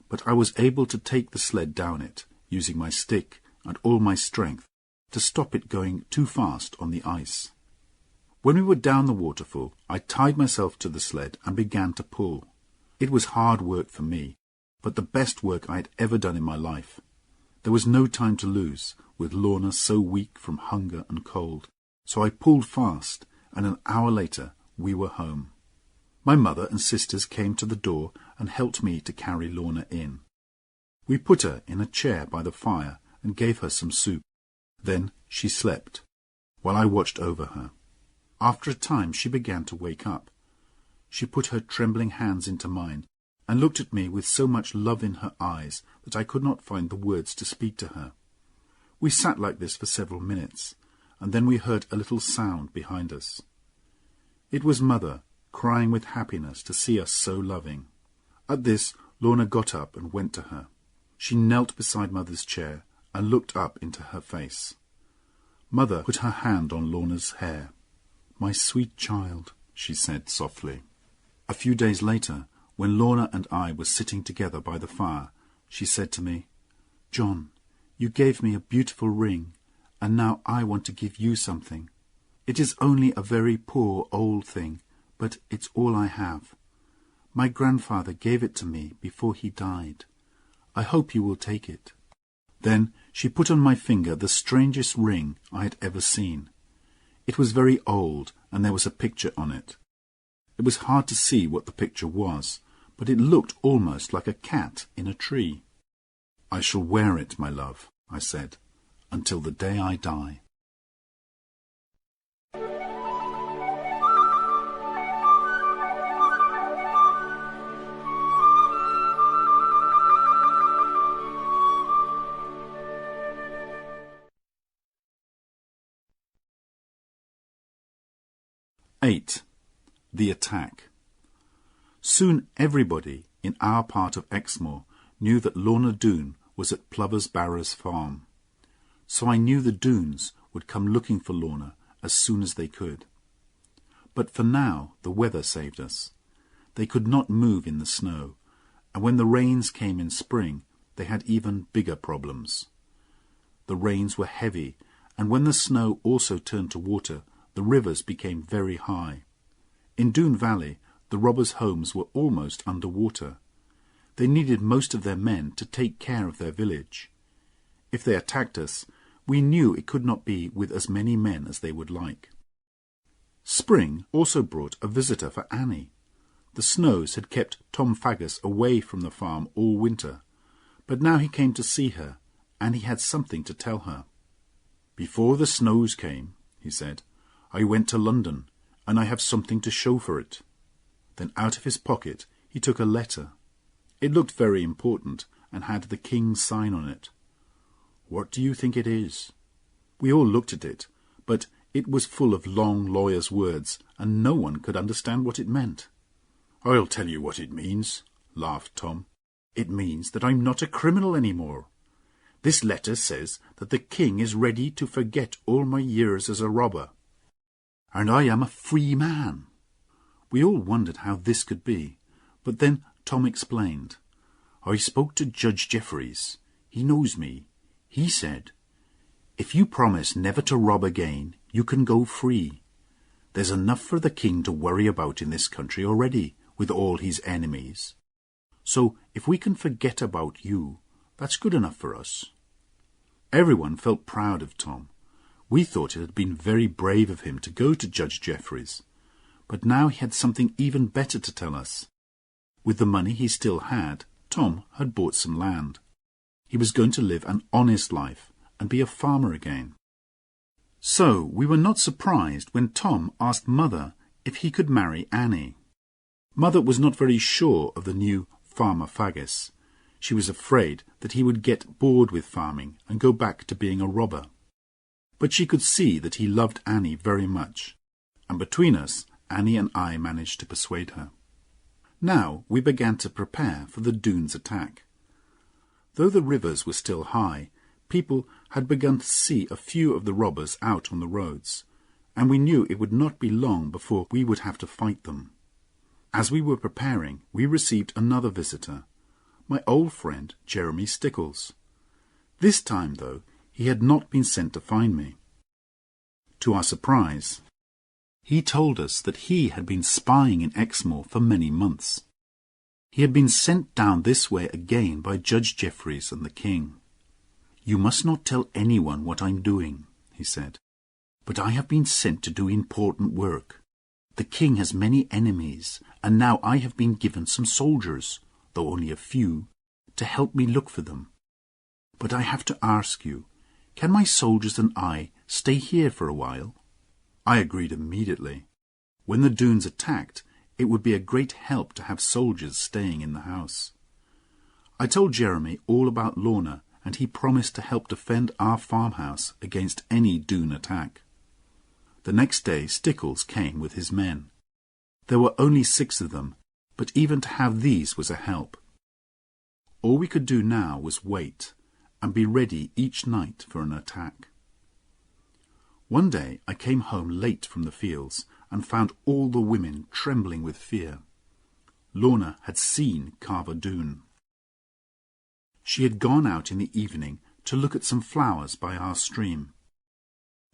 but I was able to take the sled down it, using my stick and all my strength to stop it going too fast on the ice. When we were down the waterfall, I tied myself to the sled and began to pull. It was hard work for me, but the best work I had ever done in my life. There was no time to lose, with Lorna so weak from hunger and cold, so I pulled fast, and an hour later we were home. My mother and sisters came to the door and helped me to carry Lorna in. We put her in a chair by the fire and gave her some soup. Then she slept, while I watched over her. After a time she began to wake up. She put her trembling hands into mine and looked at me with so much love in her eyes that I could not find the words to speak to her. We sat like this for several minutes, and then we heard a little sound behind us. It was Mother, crying with happiness to see us so loving. At this, Lorna got up and went to her. She knelt beside Mother's chair and looked up into her face. Mother put her hand on Lorna's hair. "My sweet child," she said softly. A few days later, when Lorna and I were sitting together by the fire, she said to me, "John, you gave me a beautiful ring, and now I want to give you something. It is only a very poor old thing, but it's all I have. My grandfather gave it to me before he died. I hope you will take it." Then she put on my finger the strangest ring I had ever seen. It was very old, and there was a picture on it. It was hard to see what the picture was, but it looked almost like a cat in a tree. "I shall wear it, my love," I said, "until the day I die." (8) The Attack. Soon everybody in our part of Exmoor knew that Lorna Doone was at Plover's Barrows farm. So I knew the Doones would come looking for Lorna as soon as they could. But for now the weather saved us. They could not move in the snow, and when the rains came in spring, they had even bigger problems. The rains were heavy, and when the snow also turned to water, the rivers became very high. In Doone Valley, the robbers' homes were almost under water. They needed most of their men to take care of their village. If they attacked us, we knew it could not be with as many men as they would like. Spring also brought a visitor for Annie. The snows had kept Tom Faggus away from the farm all winter, but now he came to see her, and he had something to tell her. "Before the snows came," he said, I went to London, and I have something to show for it." Then out of his pocket he took a letter. It looked very important, and had the king's sign on it. "What do you think it is?" We all looked at it, but it was full of long lawyer's words, and no one could understand what it meant. "I'll tell you what it means," laughed Tom. "It means that I'm not a criminal any more. This letter says that the king is ready to forget all my years as a robber, and I am a free man." We all wondered how this could be, but then Tom explained. "I spoke to Judge Jeffreys. He knows me. He said, 'If you promise never to rob again, you can go free. There's enough for the king to worry about in this country already, with all his enemies. So if we can forget about you, that's good enough for us.'" Everyone felt proud of Tom. We thought it had been very brave of him to go to Judge Jeffreys, but now he had something even better to tell us. With the money he still had, Tom had bought some land. He was going to live an honest life and be a farmer again. So we were not surprised when Tom asked Mother if he could marry Annie. Mother was not very sure of the new farmer Faggis. She was afraid that he would get bored with farming and go back to being a robber. But she could see that he loved Annie very much, and between us, Annie and I managed to persuade her. Now we began to prepare for the Doones attack. Though the rivers were still high, people had begun to see a few of the robbers out on the roads, and we knew it would not be long before we would have to fight them. As we were preparing, we received another visitor, my old friend Jeremy Stickles. This time, though, he had not been sent to find me. To our surprise, he told us that he had been spying in Exmoor for many months. He had been sent down this way again by Judge Jeffreys and the king. "You must not tell anyone what I'm doing," he said, "but I have been sent to do important work. The king has many enemies, and now I have been given some soldiers, though only a few, to help me look for them. But I have to ask you, can my soldiers and I stay here for a while?" I agreed immediately. When the Doones attacked, it would be a great help to have soldiers staying in the house. I told Jeremy all about Lorna, and he promised to help defend our farmhouse against any Doone attack. The next day Stickles came with his men. There were only 6 of them, but even to have these was a help. All we could do now was wait, and be ready each night for an attack. One day I came home late from the fields and found all the women trembling with fear. Lorna had seen Carver Doone. She had gone out in the evening to look at some flowers by our stream.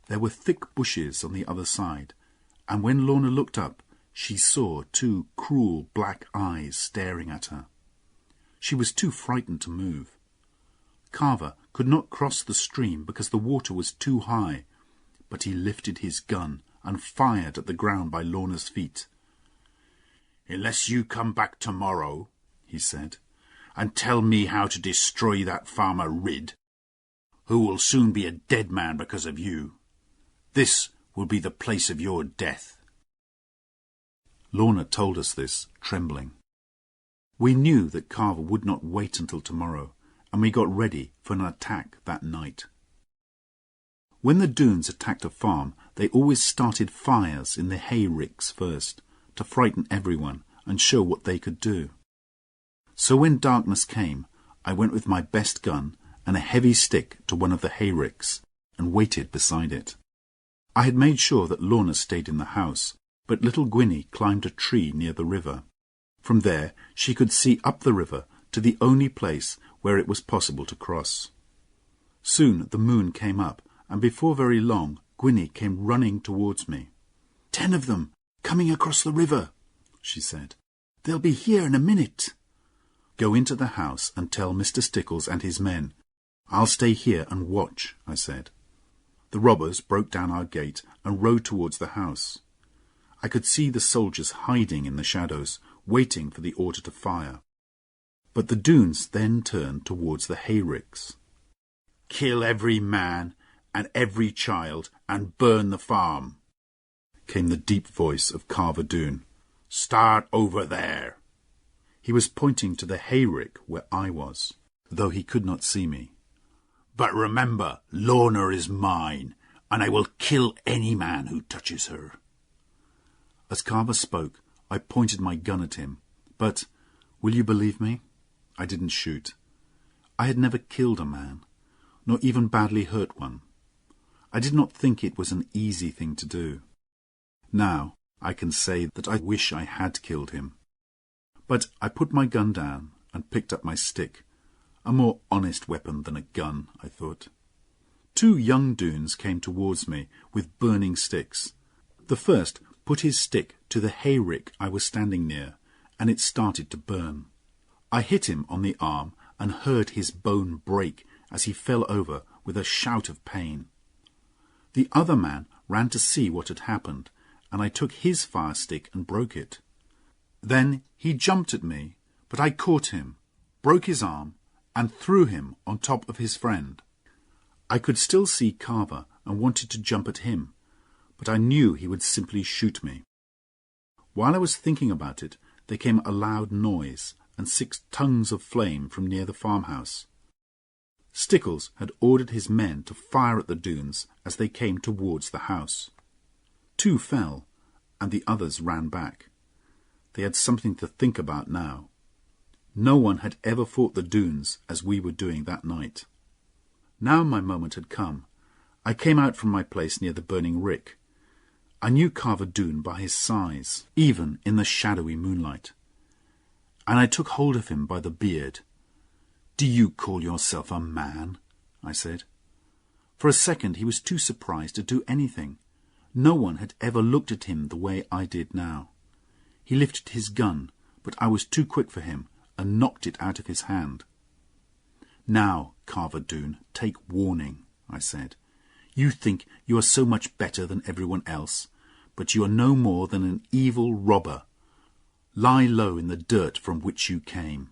There were thick bushes on the other side, and when Lorna looked up, she saw 2 cruel black eyes staring at her. She was too frightened to move. Carver could not cross the stream because the water was too high, but he lifted his gun and fired at the ground by Lorna's feet. "Unless you come back tomorrow," he said, "and tell me how to destroy that farmer Ridd, who will soon be a dead man because of you, this will be the place of your death." Lorna told us this, trembling. We knew that Carver would not wait until tomorrow, and we got ready for an attack that night. When the Doones attacked a farm, they always started fires in the hay ricks first, to frighten everyone and show what they could do. So when darkness came, I went with my best gun and a heavy stick to one of the hay ricks and waited beside it. I had made sure that Lorna stayed in the house, but little Gwynnie climbed a tree near the river. From there she could see up the river to the only place where it was possible to cross. Soon the moon came up, and before very long Gwynnie came running towards me. "10 of them, coming across the river," she said. "They'll be here in a minute." "Go into the house and tell Mr. Stickles and his men. I'll stay here and watch," I said. The robbers broke down our gate and rode towards the house. I could see the soldiers hiding in the shadows, waiting for the order to fire. But the Doones then turned towards the hayricks. "Kill every man and every child and burn the farm," came the deep voice of Carver Doone. "Start over there." He was pointing to the hayrick where I was, though he could not see me. "But remember, Lorna is mine, and I will kill any man who touches her." As Carver spoke, I pointed my gun at him, but, will you believe me? I didn't shoot. I had never killed a man, nor even badly hurt one. I did not think it was an easy thing to do. Now I can say that I wish I had killed him. But I put my gun down and picked up my stick, a more honest weapon than a gun, I thought. 2 young Doones came towards me with burning sticks. The first put his stick to the hayrick I was standing near, and it started to burn. I hit him on the arm and heard his bone break as he fell over with a shout of pain. The other man ran to see what had happened, and I took his fire stick and broke it. Then he jumped at me, but I caught him, broke his arm, and threw him on top of his friend. I could still see Carver and wanted to jump at him, but I knew he would simply shoot me. While I was thinking about it, there came a loud noise and 6 tongues of flame from near the farmhouse. Stickles had ordered his men to fire at the Doones as they came towards the house. 2 fell, and the others ran back. They had something to think about now. No one had ever fought the Doones as we were doing that night. Now my moment had come. I came out from my place near the burning rick. I knew Carver Doone by his size, even in the shadowy moonlight. And I took hold of him by the beard. "Do you call yourself a man?" I said. For a second he was too surprised to do anything. No one had ever looked at him the way I did now. He lifted his gun, but I was too quick for him and knocked it out of his hand. "Now, Carver Doone, take warning," I said. "You think you are so much better than everyone else, but you are no more than an evil robber. Lie low in the dirt from which you came."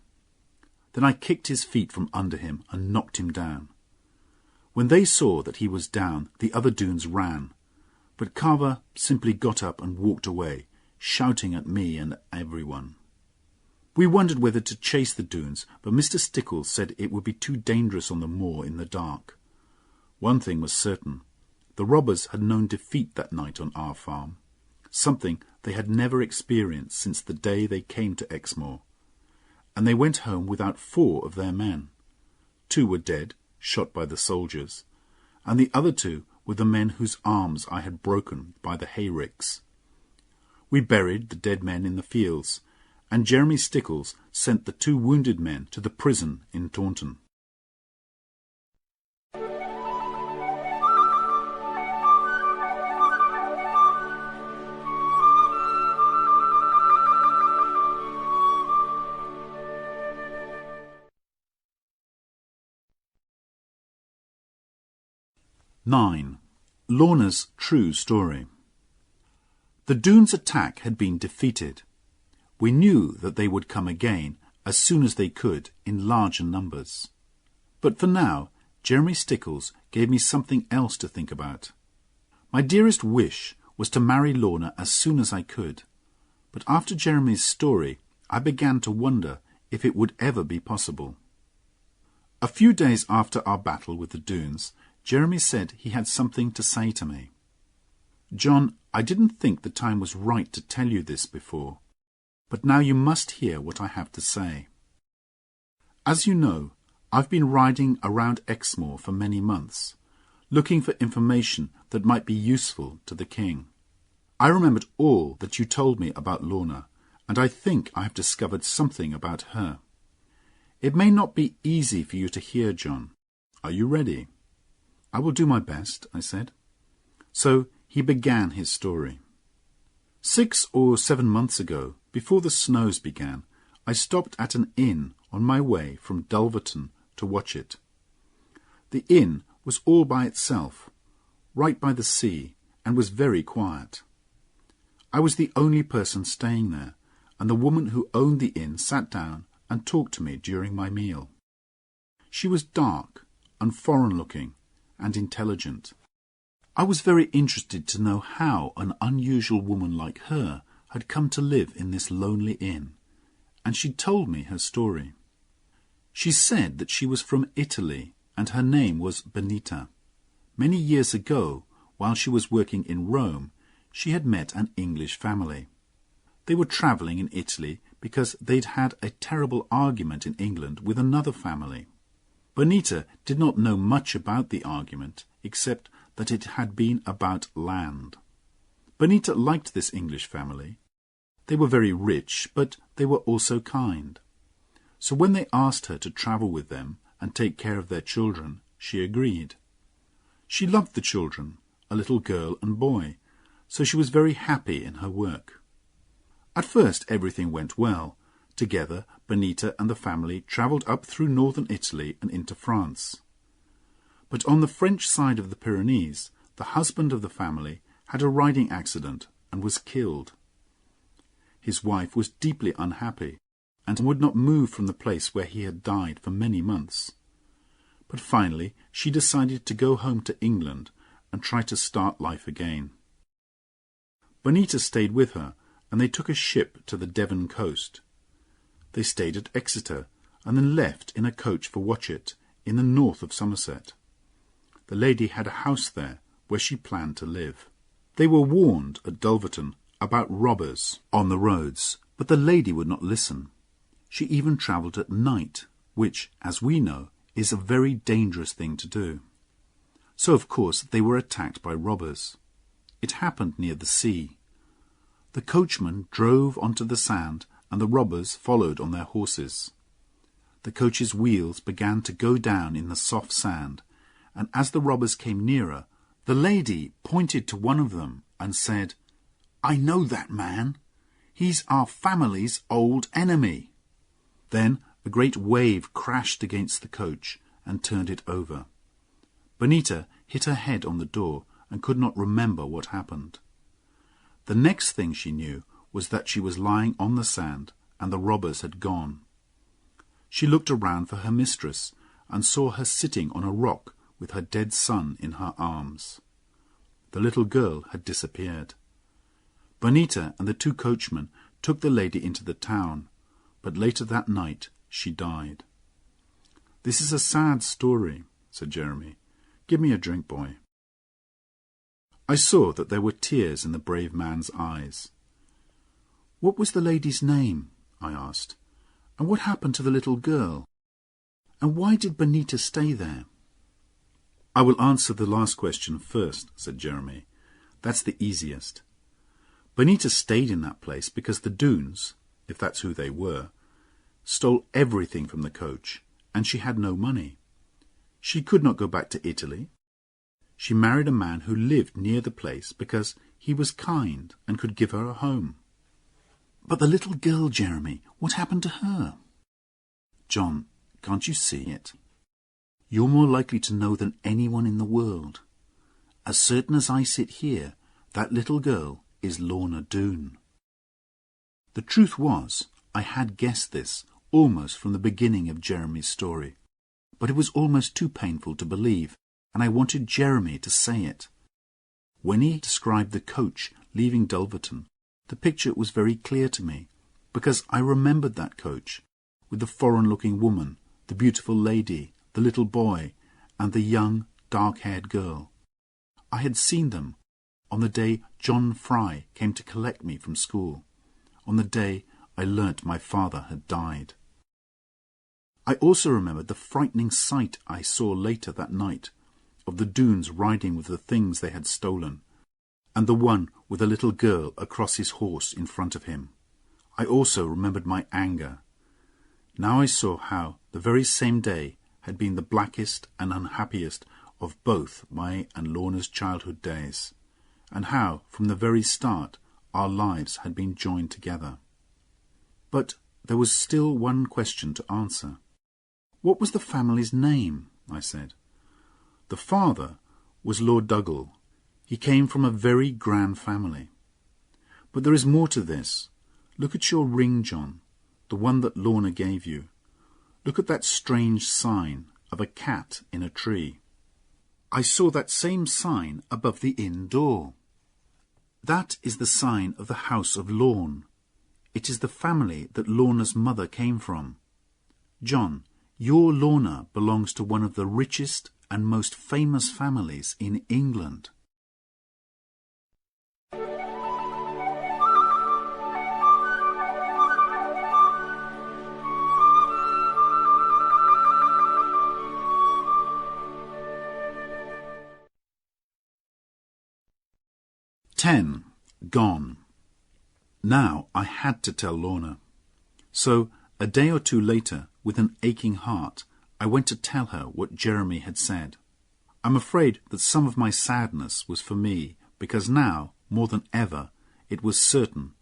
Then I kicked his feet from under him and knocked him down. When they saw that he was down, the other Doones ran, but Carver simply got up and walked away, shouting at me and everyone. We wondered whether to chase the Doones, but Mr. Stickles said it would be too dangerous on the moor in the dark. One thing was certain. The robbers had known defeat that night on our farm, something they had never experienced since the day they came to Exmoor, and they went home without 4 of their men. 2 were dead, shot by the soldiers, and the other 2 were the men whose arms I had broken by the hayricks. We buried the dead men in the fields, and Jeremy Stickles sent the 2 wounded men to the prison in Taunton. (9) Lorna's true story. The Doones' attack had been defeated. We knew that they would come again as soon as they could in larger numbers. But for now, Jeremy Stickles gave me something else to think about. My dearest wish was to marry Lorna as soon as I could. But after Jeremy's story, I began to wonder if it would ever be possible. A few days after our battle with the Doones, Jeremy said he had something to say to me. "John, I didn't think the time was right to tell you this before, but now you must hear what I have to say. As you know, I've been riding around Exmoor for many months, looking for information that might be useful to the king. I remembered all that you told me about Lorna, and I think I have discovered something about her. It may not be easy for you to hear, John. Are you ready?" "I will do my best," I said. So he began his story. 6 or 7 months ago, before the snows began, I stopped at an inn on my way from Dulverton to Watchet. The inn was all by itself, right by the sea, and was very quiet. I was the only person staying there, and the woman who owned the inn sat down and talked to me during my meal. She was dark and foreign-looking and intelligent. I was very interested to know how an unusual woman like her had come to live in this lonely inn, and she told me her story. She said that she was from Italy, and her name was Benita. Many years ago, while she was working in Rome, she had met an English family. They were travelling in Italy because they'd had a terrible argument in England with another family. Benita did not know much about the argument, except that it had been about land. Benita liked this English family. They were very rich, but they were also kind. So when they asked her to travel with them and take care of their children, she agreed. She loved the children, a little girl and boy, so she was very happy in her work. At first everything went well. Together, Benita and the family travelled up through northern Italy and into France. But on the French side of the Pyrenees, the husband of the family had a riding accident and was killed. His wife was deeply unhappy and would not move from the place where he had died for many months. But finally she decided to go home to England and try to start life again. Benita stayed with her, and they took a ship to the Devon coast. They stayed at Exeter, and then left in a coach for Watchet, in the north of Somerset. The lady had a house there, where she planned to live. They were warned at Dulverton about robbers on the roads, but the lady would not listen. She even travelled at night, which, as we know, is a very dangerous thing to do. So, of course, they were attacked by robbers. It happened near the sea. The coachman drove onto the sand, and the robbers followed on their horses. The coach's wheels began to go down in the soft sand, and as the robbers came nearer, the lady pointed to one of them and said, "I know that man. He's our family's old enemy." Then a great wave crashed against the coach and turned it over. Benita hit her head on the door and could not remember what happened. The next thing she knew was that she was lying on the sand and the robbers had gone. She looked around for her mistress and saw her sitting on a rock with her dead son in her arms. The little girl had disappeared. Benita and the two coachmen took the lady into the town, but later that night she died. "This is a sad story," said Jeremy. "Give me a drink, boy." I saw that there were tears in the brave man's eyes. "What was the lady's name?" I asked. "And what happened to the little girl? And why did Benita stay there?" "I will answer the last question first," said Jeremy. "That's the easiest. Benita stayed in that place because the Doones, if that's who they were, stole everything from the coach, and she had no money. She could not go back to Italy. She married a man who lived near the place because he was kind and could give her a home." "But the little girl, Jeremy, what happened to her?" "John, can't you see it? You're more likely to know than anyone in the world. As certain as I sit here, that little girl is Lorna Doone." The truth was, I had guessed this almost from the beginning of Jeremy's story, but it was almost too painful to believe, and I wanted Jeremy to say it. When he described the coach leaving Dulverton, the picture was very clear to me, because I remembered that coach, with the foreign-looking woman, the beautiful lady, the little boy, and the young, dark-haired girl. I had seen them on the day John Fry came to collect me from school, on the day I learnt my father had died. I also remembered the frightening sight I saw later that night, of the Doones riding with the things they had stolen, and the one with a little girl across his horse in front of him. I also remembered my anger. Now I saw how the very same day had been the blackest and unhappiest of both my and Lorna's childhood days, and how, from the very start, our lives had been joined together. But there was still one question to answer. "What was the family's name?" I said. "The father was Lord Dougal. He came from a very grand family. But there is more to this. Look at your ring, John, the one that Lorna gave you. Look at that strange sign of a cat in a tree." I saw that same sign above the inn door. That is the sign of the house of Lorne. It is the family that Lorna's mother came from. John, your Lorna belongs to one of the richest and most famous families in England. Gone. Now I had to tell Lorna. So, a day or two later, with an aching heart, I went to tell her what Jeremy had said. I'm afraid that some of my sadness was for me, because now, more than ever, it was certain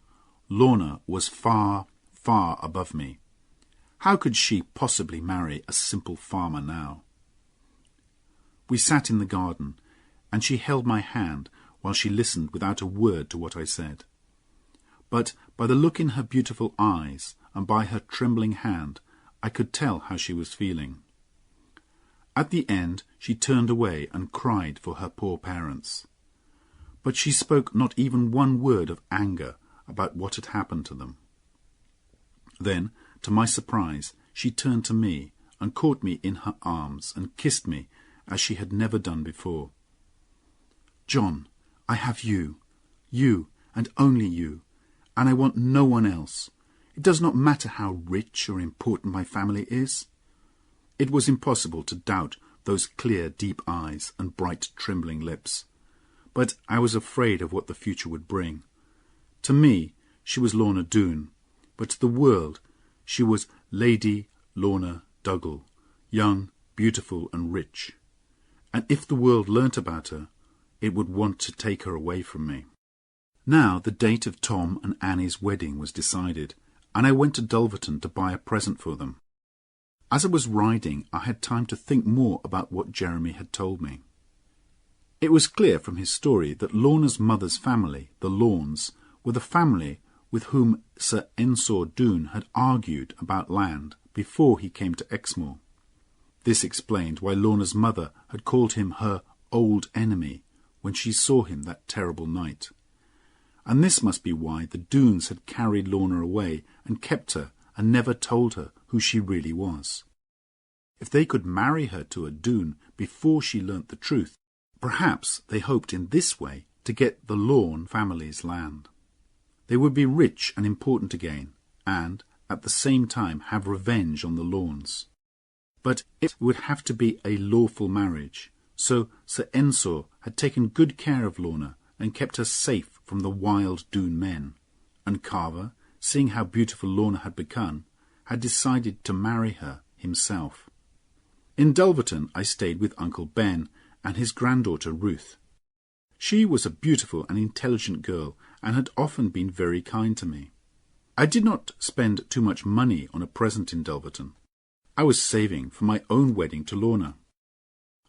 Lorna was far, far above me. How could she possibly marry a simple farmer now? We sat in the garden, and she held my hand while she listened without a word to what I said. But by the look in her beautiful eyes and by her trembling hand, I could tell how she was feeling. At the end, she turned away and cried for her poor parents. But she spoke not even one word of anger about what had happened to them. Then, to my surprise, she turned to me and caught me in her arms and kissed me as she had never done before. John, I have you and only you, and I want no one else. It does not matter how rich or important my family is. It was impossible to doubt those clear, deep eyes and bright, trembling lips. But I was afraid of what the future would bring. To me, she was Lorna Doone, but to the world, she was Lady Lorna Doone, young, beautiful, and rich. And if the world learnt about her, it would want to take her away from me. Now the date of Tom and Annie's wedding was decided, and I went to Dulverton to buy a present for them. As I was riding, I had time to think more about what Jeremy had told me. It was clear from his story that Lorna's mother's family, the Lornes, were the family with whom Sir Ensor Doone had argued about land before he came to Exmoor. This explained why Lorna's mother had called him her old enemy when she saw him that terrible night. And this must be why the Doones had carried Lorna away and kept her and never told her who she really was. If they could marry her to a Doone before she learnt the truth, perhaps they hoped in this way to get the Lorne family's land. They would be rich and important again, and, at the same time, have revenge on the Lornes. But it would have to be a lawful marriage, so Sir Ensor had taken good care of Lorna and kept her safe from the wild Doone men, and Carver, seeing how beautiful Lorna had become, had decided to marry her himself. In Dulverton I stayed with Uncle Ben and his granddaughter Ruth. She was a beautiful and intelligent girl and had often been very kind to me. I did not spend too much money on a present in Dulverton. I was saving for my own wedding to Lorna.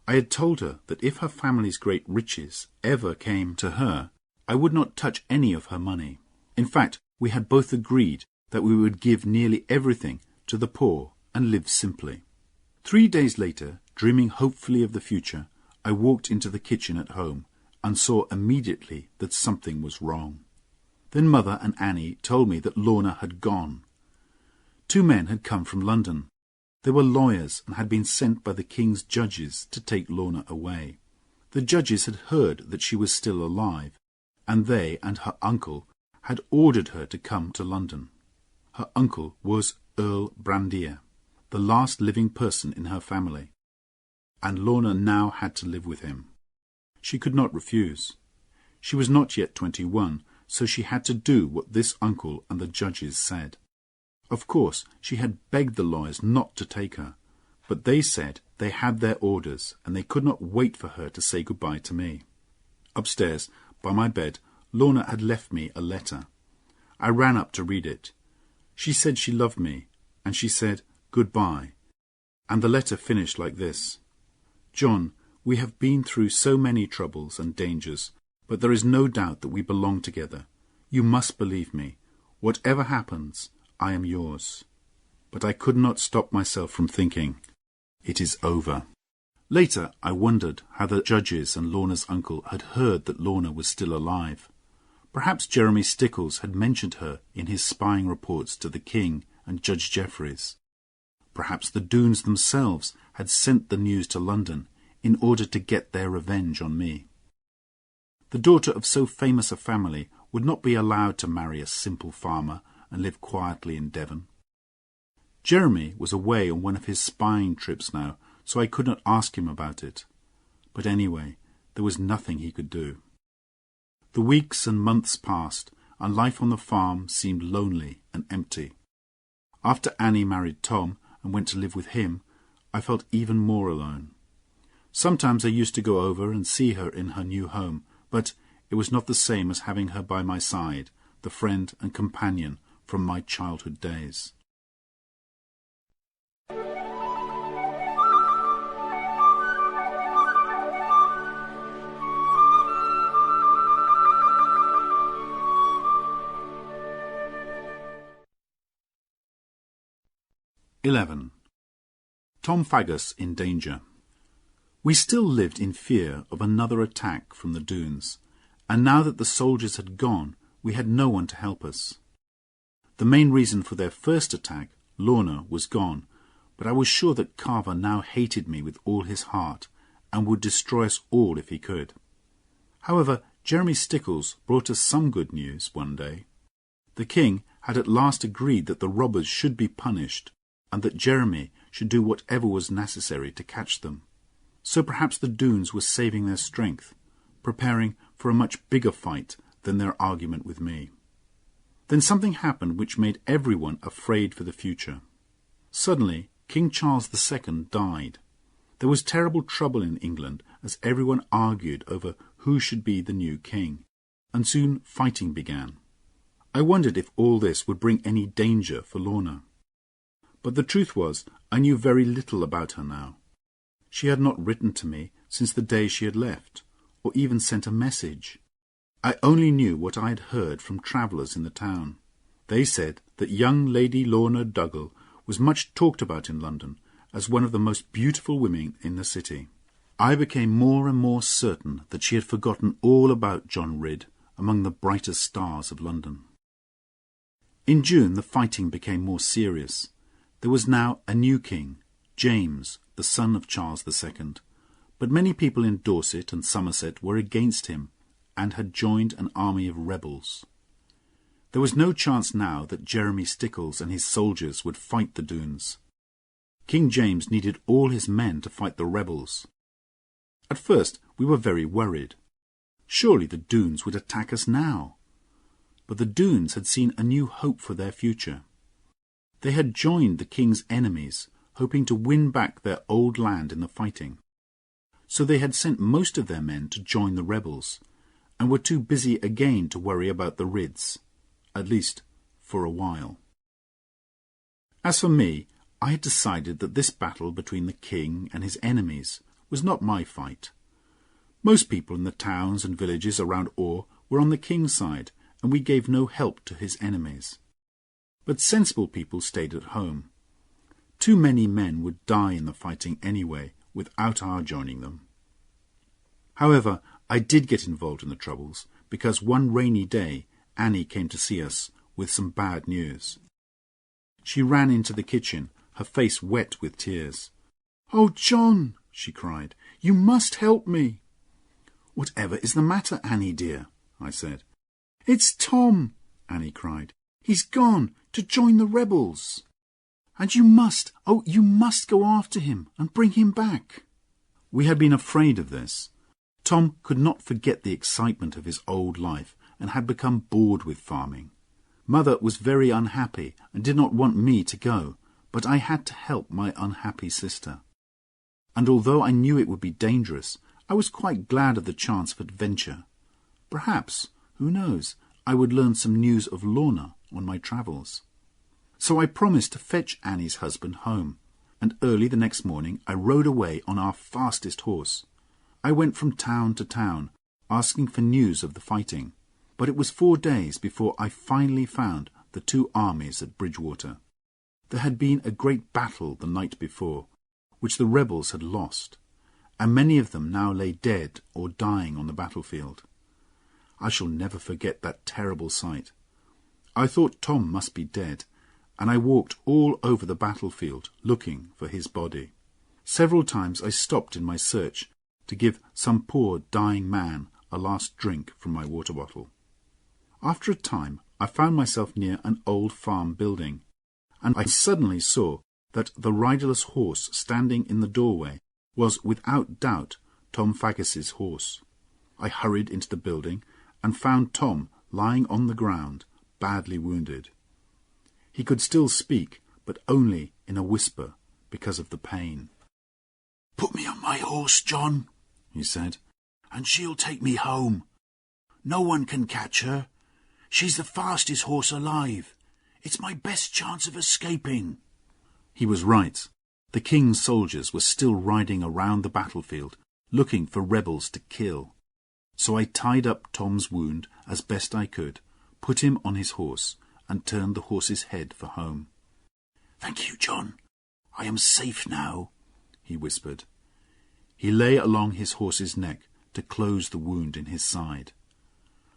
I had told her that if her family's great riches ever came to her, I would not touch any of her money. In fact, we had both agreed that we would give nearly everything to the poor and live simply. 3 days later, dreaming hopefully of the future, I walked into the kitchen at home and saw immediately that something was wrong. Then Mother and Annie told me that Lorna had gone. 2 men had come from London. They were lawyers and had been sent by the king's judges to take Lorna away. The judges had heard that she was still alive, and they and her uncle had ordered her to come to London. Her uncle was Earl Brandir, the last living person in her family, and Lorna now had to live with him. She could not refuse. She was not yet 21, so she had to do what this uncle and the judges said. Of course, she had begged the lawyers not to take her, but they said they had their orders and they could not wait for her to say goodbye to me. Upstairs, by my bed, Lorna had left me a letter. I ran up to read it. She said she loved me, and she said goodbye, and the letter finished like this: John, we have been through so many troubles and dangers, but there is no doubt that we belong together. You must believe me. Whatever happens, I am yours. But I could not stop myself from thinking, it is over. Later, I wondered how the judges and Lorna's uncle had heard that Lorna was still alive. Perhaps Jeremy Stickles had mentioned her in his spying reports to the king and Judge Jeffreys. Perhaps the Doones themselves had sent the news to London in order to get their revenge on me. The daughter of so famous a family would not be allowed to marry a simple farmer and live quietly in Devon. Jeremy was away on one of his spying trips now, so I could not ask him about it. But anyway, there was nothing he could do. The weeks and months passed, and life on the farm seemed lonely and empty. After Annie married Tom and went to live with him, I felt even more alone. Sometimes I used to go over and see her in her new home, but it was not the same as having her by my side, the friend and companion from my childhood days. (11) Tom Faggus in danger. We still lived in fear of another attack from the Doones, and now that the soldiers had gone, we had no one to help us. The main reason for their first attack, Lorna, was gone, but I was sure that Carver now hated me with all his heart, and would destroy us all if he could. However, Jeremy Stickles brought us some good news one day. The king had at last agreed that the robbers should be punished, and that Jeremy should do whatever was necessary to catch them. So perhaps the Doones were saving their strength, preparing for a much bigger fight than their argument with me. Then something happened which made everyone afraid for the future. Suddenly, King Charles II died. There was terrible trouble in England as everyone argued over who should be the new king, and soon fighting began. I wondered if all this would bring any danger for Lorna. But the truth was, I knew very little about her now. She had not written to me since the day she had left, or even sent a message. I only knew what I had heard from travellers in the town. They said that young Lady Lorna Doone was much talked about in London as one of the most beautiful women in the city. I became more and more certain that she had forgotten all about John Ridd among the brightest stars of London. In June the fighting became more serious. There was now a new king, James, the son of Charles II, but many people in Dorset and Somerset were against him and had joined an army of rebels. There was no chance now that Jeremy Stickles and his soldiers would fight the Doones. King James needed all his men to fight the rebels. At first we were very worried. Surely the Doones would attack us now. But the Doones had seen a new hope for their future. They had joined the king's enemies, hoping to win back their old land in the fighting. So they had sent most of their men to join the rebels, and were too busy again to worry about the Ridds, at least for a while. As for me, I had decided that this battle between the king and his enemies was not my fight. Most people in the towns and villages around Oare were on the king's side, and we gave no help to his enemies. But sensible people stayed at home. Too many men would die in the fighting anyway, without our joining them. However, I did get involved in the troubles, because one rainy day Annie came to see us with some bad news. She ran into the kitchen, her face wet with tears. "Oh, John," she cried, "you must help me." "Whatever is the matter, Annie dear?" I said. "It's Tom," Annie cried. "He's gone to join the rebels. And you must go after him and bring him back." We had been afraid of this. Tom could not forget the excitement of his old life and had become bored with farming. Mother was very unhappy and did not want me to go, but I had to help my unhappy sister. And although I knew it would be dangerous, I was quite glad of the chance of adventure. Perhaps, who knows, I would learn some news of Lorna on my travels. So I promised to fetch Annie's husband home, and early the next morning I rode away on our fastest horse. I went from town to town, asking for news of the fighting, but it was 4 days before I finally found the two armies at Bridgewater. There had been a great battle the night before, which the rebels had lost, and many of them now lay dead or dying on the battlefield. I shall never forget that terrible sight. I thought Tom must be dead, and I walked all over the battlefield looking for his body. Several times I stopped in my search to give some poor dying man a last drink from my water bottle. After a time I found myself near an old farm building, and I suddenly saw that the riderless horse standing in the doorway was without doubt Tom Faggus's horse. I hurried into the building and found Tom lying on the ground, badly wounded. He could still speak, but only in a whisper because of the pain. "Put me on my horse, John," he said, "and she'll take me home. No one can catch her. She's the fastest horse alive. It's my best chance of escaping." He was right. The king's soldiers were still riding around the battlefield, looking for rebels to kill. So I tied up Tom's wound as best I could, put him on his horse, and turned the horse's head for home. "Thank you, John. I am safe now," he whispered. He lay along his horse's neck to close the wound in his side.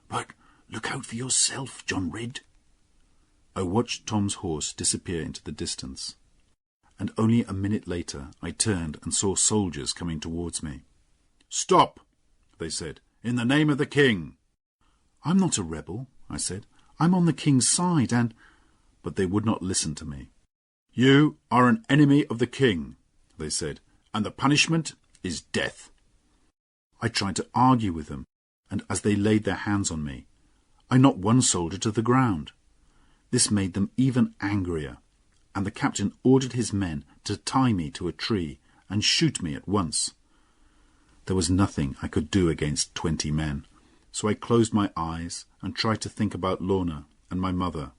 "But look out for yourself, John Ridd." I watched Tom's horse disappear into the distance, and only a minute later I turned and saw soldiers coming towards me. "Stop!" they said. "In the name of the king." "I'm not a rebel," I said. "I'm on the king's side, and—" But they would not listen to me. "You are an enemy of the king," they said, "and the punishment is death." I tried to argue with them, and as they laid their hands on me, I knocked one soldier to the ground. This made them even angrier, and the captain ordered his men to tie me to a tree and shoot me at once. There was nothing I could do against 20 men, so I closed my eyes and tried to think about Lorna and my mother.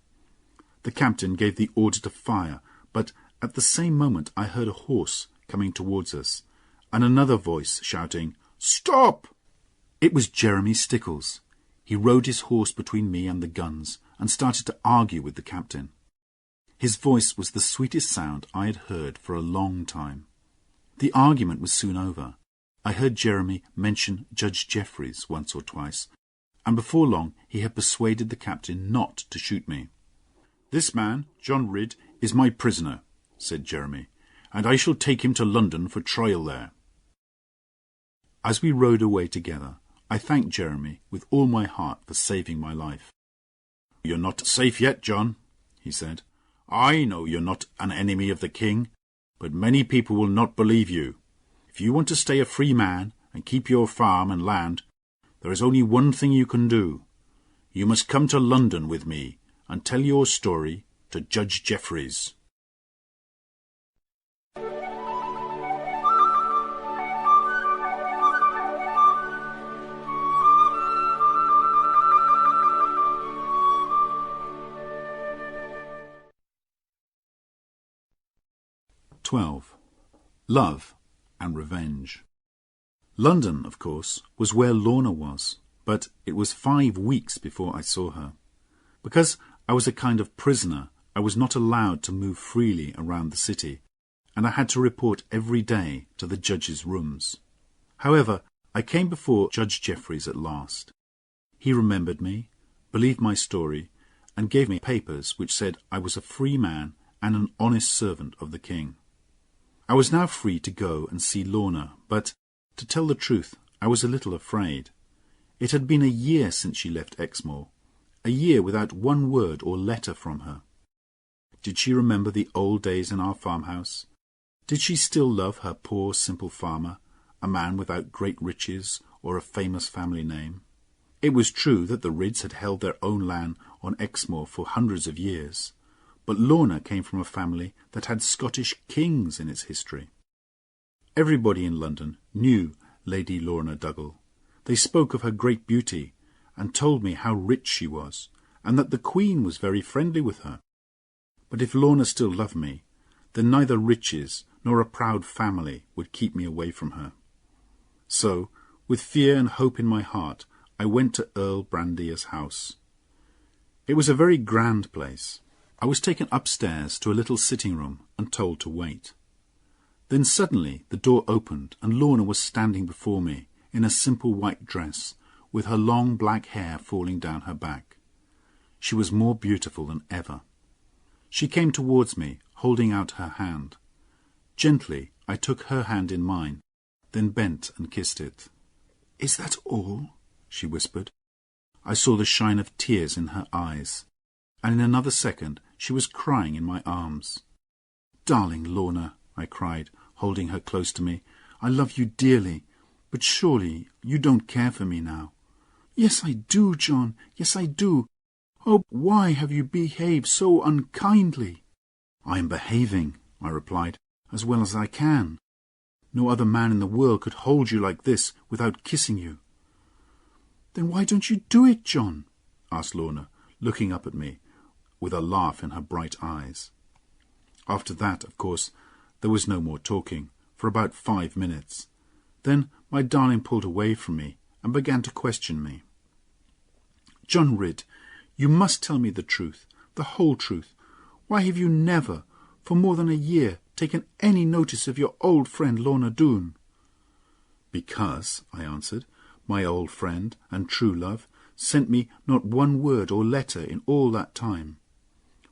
The captain gave the order to fire, but at the same moment I heard a horse coming towards us, and another voice shouting, "Stop!" It was Jeremy Stickles. He rode his horse between me and the guns and started to argue with the captain. His voice was the sweetest sound I had heard for a long time. The argument was soon over. I heard Jeremy mention Judge Jeffreys once or twice, and before long he had persuaded the captain not to shoot me. "This man, John Ridd, is my prisoner," said Jeremy, "and I shall take him to London for trial there." As we rode away together, I thanked Jeremy with all my heart for saving my life. "You're not safe yet, John," he said. "I know you're not an enemy of the king, but many people will not believe you. If you want to stay a free man and keep your farm and land, there is only one thing you can do. You must come to London with me and tell your story to Judge Jeffreys." Love and Revenge. London, of course, was where Lorna was, but it was 5 weeks before I saw her. Because I was a kind of prisoner, I was not allowed to move freely around the city, and I had to report every day to the judge's rooms. However, I came before Judge Jeffreys at last. He remembered me, believed my story, and gave me papers which said I was a free man and an honest servant of the king. I was now free to go and see Lorna, but, to tell the truth, I was a little afraid. It had been a year since she left Exmoor, a year without one word or letter from her. Did she remember the old days in our farmhouse? Did she still love her poor simple farmer, a man without great riches or a famous family name? It was true that the Ridds had held their own land on Exmoor for hundreds of years, but Lorna came from a family that had Scottish kings in its history. Everybody in London knew Lady Lorna Doone. They spoke of her great beauty, and told me how rich she was, and that the Queen was very friendly with her. But if Lorna still loved me, then neither riches nor a proud family would keep me away from her. So, with fear and hope in my heart, I went to Earl Brandir's house. It was a very grand place. I was taken upstairs to a little sitting room and told to wait. Then suddenly the door opened and Lorna was standing before me in a simple white dress, with her long black hair falling down her back. She was more beautiful than ever. She came towards me, holding out her hand. Gently I took her hand in mine, then bent and kissed it. "Is that all?" she whispered. I saw the shine of tears in her eyes, and in another second she was crying in my arms. "Darling Lorna," I cried, holding her close to me, "I love you dearly, but surely you don't care for me now." "Yes, I do, John, yes, I do. Oh, why have you behaved so unkindly?" "I am behaving," I replied, "as well as I can. No other man in the world could hold you like this without kissing you." "Then why don't you do it, John?" asked Lorna, looking up at me with a laugh in her bright eyes. After that, of course, there was no more talking, for about 5 minutes. Then my darling pulled away from me and began to question me. "John Ridd, you must tell me the truth, the whole truth. Why have you never, for more than a year, taken any notice of your old friend Lorna Doone?" "Because," I answered, "my old friend and true love sent me not one word or letter in all that time."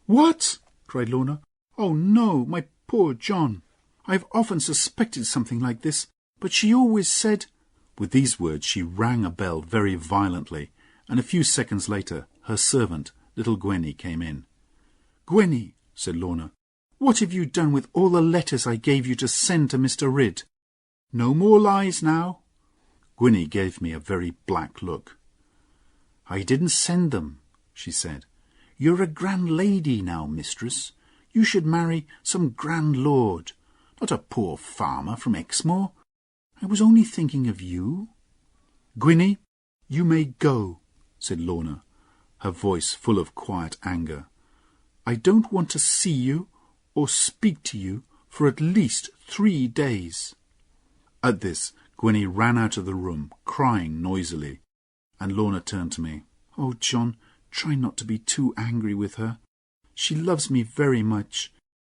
"What?" cried Lorna. "Oh, no, my poor John. I have often suspected something like this, but she always said—" With these words she rang a bell very violently, and a few seconds later her servant, little Gwenny, came in. "Gwenny," said Lorna, "what have you done with all the letters I gave you to send to Mr. Ridd? No more lies now." Gwenny gave me a very black look. "I didn't send them," she said. "You're a grand lady now, mistress. You should marry some grand lord, not a poor farmer from Exmoor. I was only thinking of you." "Gwenny, you may go," said Lorna, her voice full of quiet anger. "I don't want to see you or speak to you for at least 3 days. At this, Gwenny ran out of the room, crying noisily, and Lorna turned to me. "Oh, John, try not to be too angry with her. She loves me very much,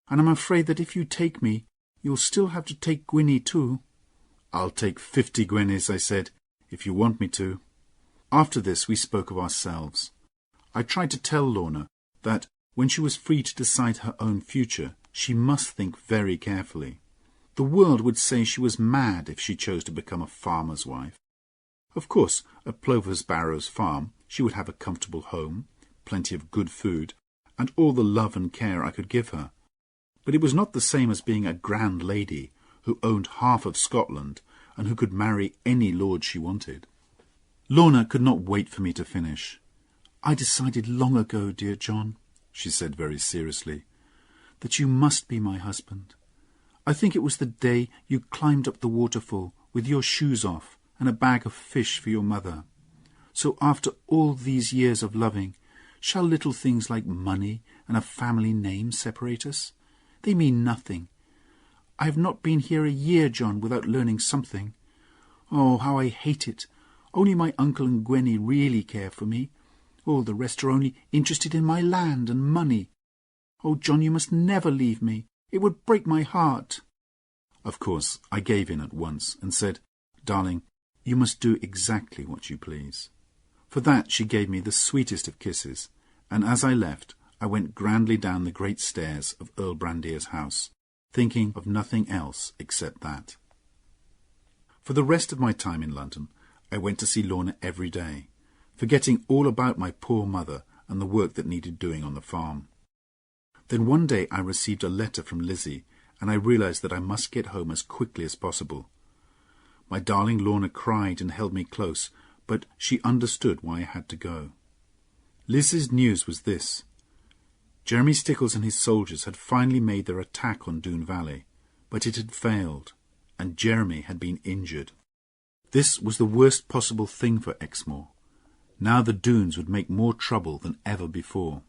and I'm afraid that if you take me, you'll still have to take Gwenny too." "I'll take 50 Gwennys," I said, "if you want me to." After this we spoke of ourselves. I tried to tell Lorna that, when she was free to decide her own future, she must think very carefully. The world would say she was mad if she chose to become a farmer's wife. Of course, at Plover's Barrows Farm she would have a comfortable home, plenty of good food, and all the love and care I could give her. But it was not the same as being a grand lady who owned half of Scotland and who could marry any lord she wanted. Lorna could not wait for me to finish. "I decided long ago, dear John," she said very seriously, "that you must be my husband. I think it was the day you climbed up the waterfall with your shoes off and a bag of fish for your mother. So after all these years of loving, shall little things like money and a family name separate us? They mean nothing. I have not been here a year, John, without learning something. Oh, how I hate it. Only my uncle and Gwenny really care for me. All the rest are only interested in my land and money. Oh, John, you must never leave me. It would break my heart." Of course, I gave in at once and said, "Darling, you must do exactly what you please." For that she gave me the sweetest of kisses, and as I left, I went grandly down the great stairs of Earl Brandier's house, thinking of nothing else except that. For the rest of my time in London, I went to see Lorna every day, forgetting all about my poor mother and the work that needed doing on the farm. Then one day I received a letter from Lizzie, and I realized that I must get home as quickly as possible. My darling Lorna cried and held me close, but she understood why I had to go. Lizzie's news was this. Jeremy Stickles and his soldiers had finally made their attack on Doone Valley, but it had failed, and Jeremy had been injured. This was the worst possible thing for Exmoor. Now the Doones would make more trouble than ever before,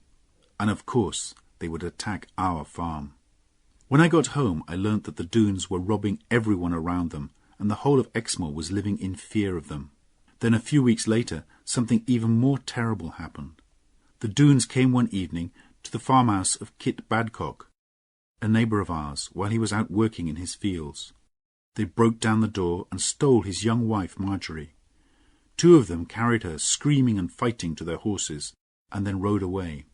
and of course they would attack our farm. When I got home, I learnt that the Doones were robbing everyone around them, and the whole of Exmoor was living in fear of them. Then a few weeks later, something even more terrible happened. The Doones came one evening to the farmhouse of Kit Badcock. a neighbour of ours, while he was out working in his fields. They broke down the door and stole his young wife, Marjorie. 2 of them carried her, screaming and fighting, to their horses, and then rode away.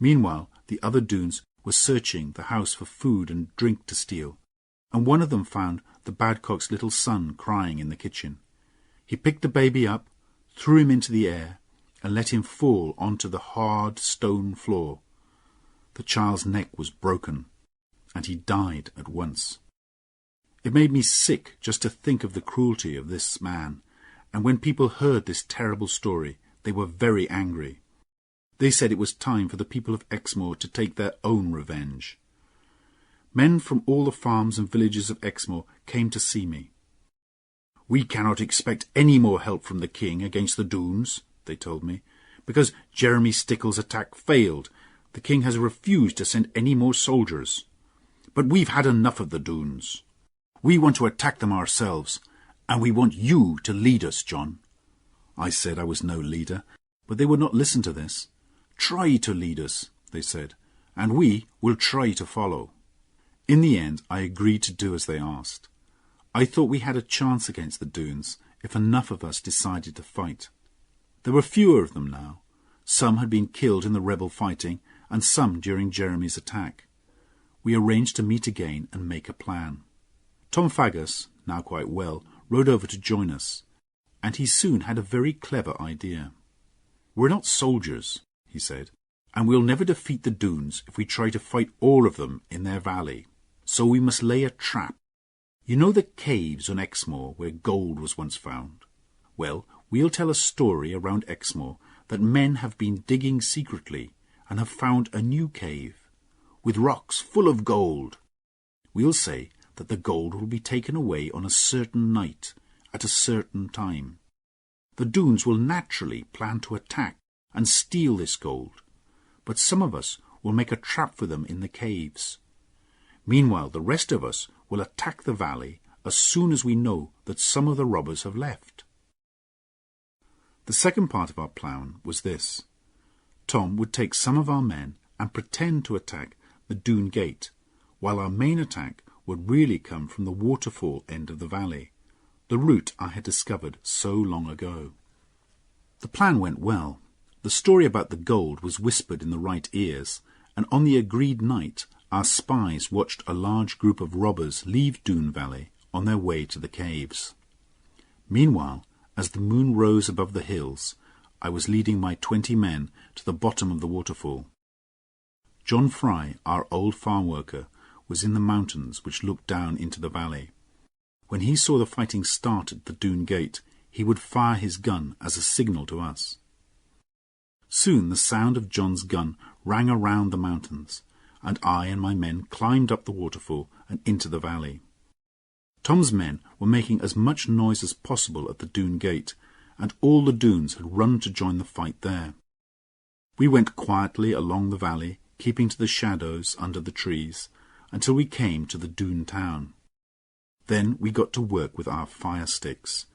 Meanwhile, the other Doones were searching the house for food and drink to steal, and one of them found the Badcock's little son crying in the kitchen. He picked the baby up, threw him into the air, and let him fall onto the hard stone floor. The child's neck was broken, and he died at once. It made me sick just to think of the cruelty of this man, and when people heard this terrible story, they were very angry. They said it was time for the people of Exmoor to take their own revenge. Men from all the farms and villages of Exmoor came to see me. "We cannot expect any more help from the king against the Doones," they told me, "because Jeremy Stickle's attack failed. The king has refused to send any more soldiers. But we've had enough of the Doones. We want to attack them ourselves, and we want you to lead us, John." I said I was no leader, but they would not listen to this. "Try to lead us," they said, "and we will try to follow." In the end, I agreed to do as they asked. I thought we had a chance against the Doones if enough of us decided to fight. There were fewer of them now. Some had been killed in the rebel fighting, and some during Jeremy's attack. We arranged to meet again and make a plan. Tom Faggus, now quite well, rode over to join us, and he soon had a very clever idea. "We're not soldiers," he said, "and we'll never defeat the Doones if we try to fight all of them in their valley. So we must lay a trap. You know the caves on Exmoor where gold was once found? Well, we'll tell a story around Exmoor that men have been digging secretly and have found a new cave, with rocks full of gold. We'll say that the gold will be taken away on a certain night, at a certain time. The Doones will naturally plan to attack and steal this gold, but some of us will make a trap for them in the caves. Meanwhile, the rest of us will attack the valley as soon as we know that some of the robbers have left." The second part of our plan was this. Tom would take some of our men and pretend to attack the Doone Gate, while our main attack would really come from the waterfall end of the valley, the route I had discovered so long ago. The plan went well. The story about the gold was whispered in the right ears, and on the agreed night our spies watched a large group of robbers leave Doone Valley on their way to the caves. Meanwhile, as the moon rose above the hills, I was leading my 20 men to the bottom of the waterfall. John Fry, our old farm worker, was in the mountains which looked down into the valley. When he saw the fighting start at the Doone Gate, he would fire his gun as a signal to us. Soon the sound of John's gun rang around the mountains, and I and my men climbed up the waterfall and into the valley. Tom's men were making as much noise as possible at the Doone Gate, and all the Doones had run to join the fight there. We went quietly along the valley, keeping to the shadows under the trees, until we came to the Doone town. Then we got to work with our fire sticks,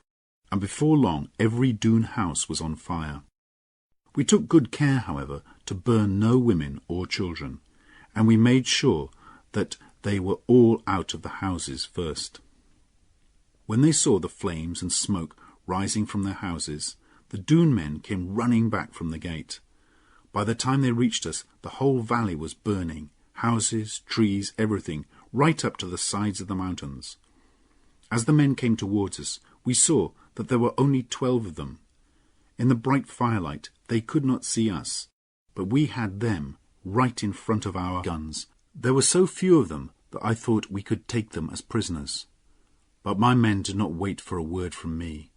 and before long every Doone house was on fire. We took good care, however, to burn no women or children, and we made sure that they were all out of the houses first. When they saw the flames and smoke rising from their houses, the Doone men came running back from the gate. By the time they reached us, the whole valley was burning, houses, trees, everything, right up to the sides of the mountains. As the men came towards us, we saw that there were only 12 of them. In the bright firelight, they could not see us, but we had them right in front of our guns. There were so few of them that I thought we could take them as prisoners. But my men did not wait for a word from me.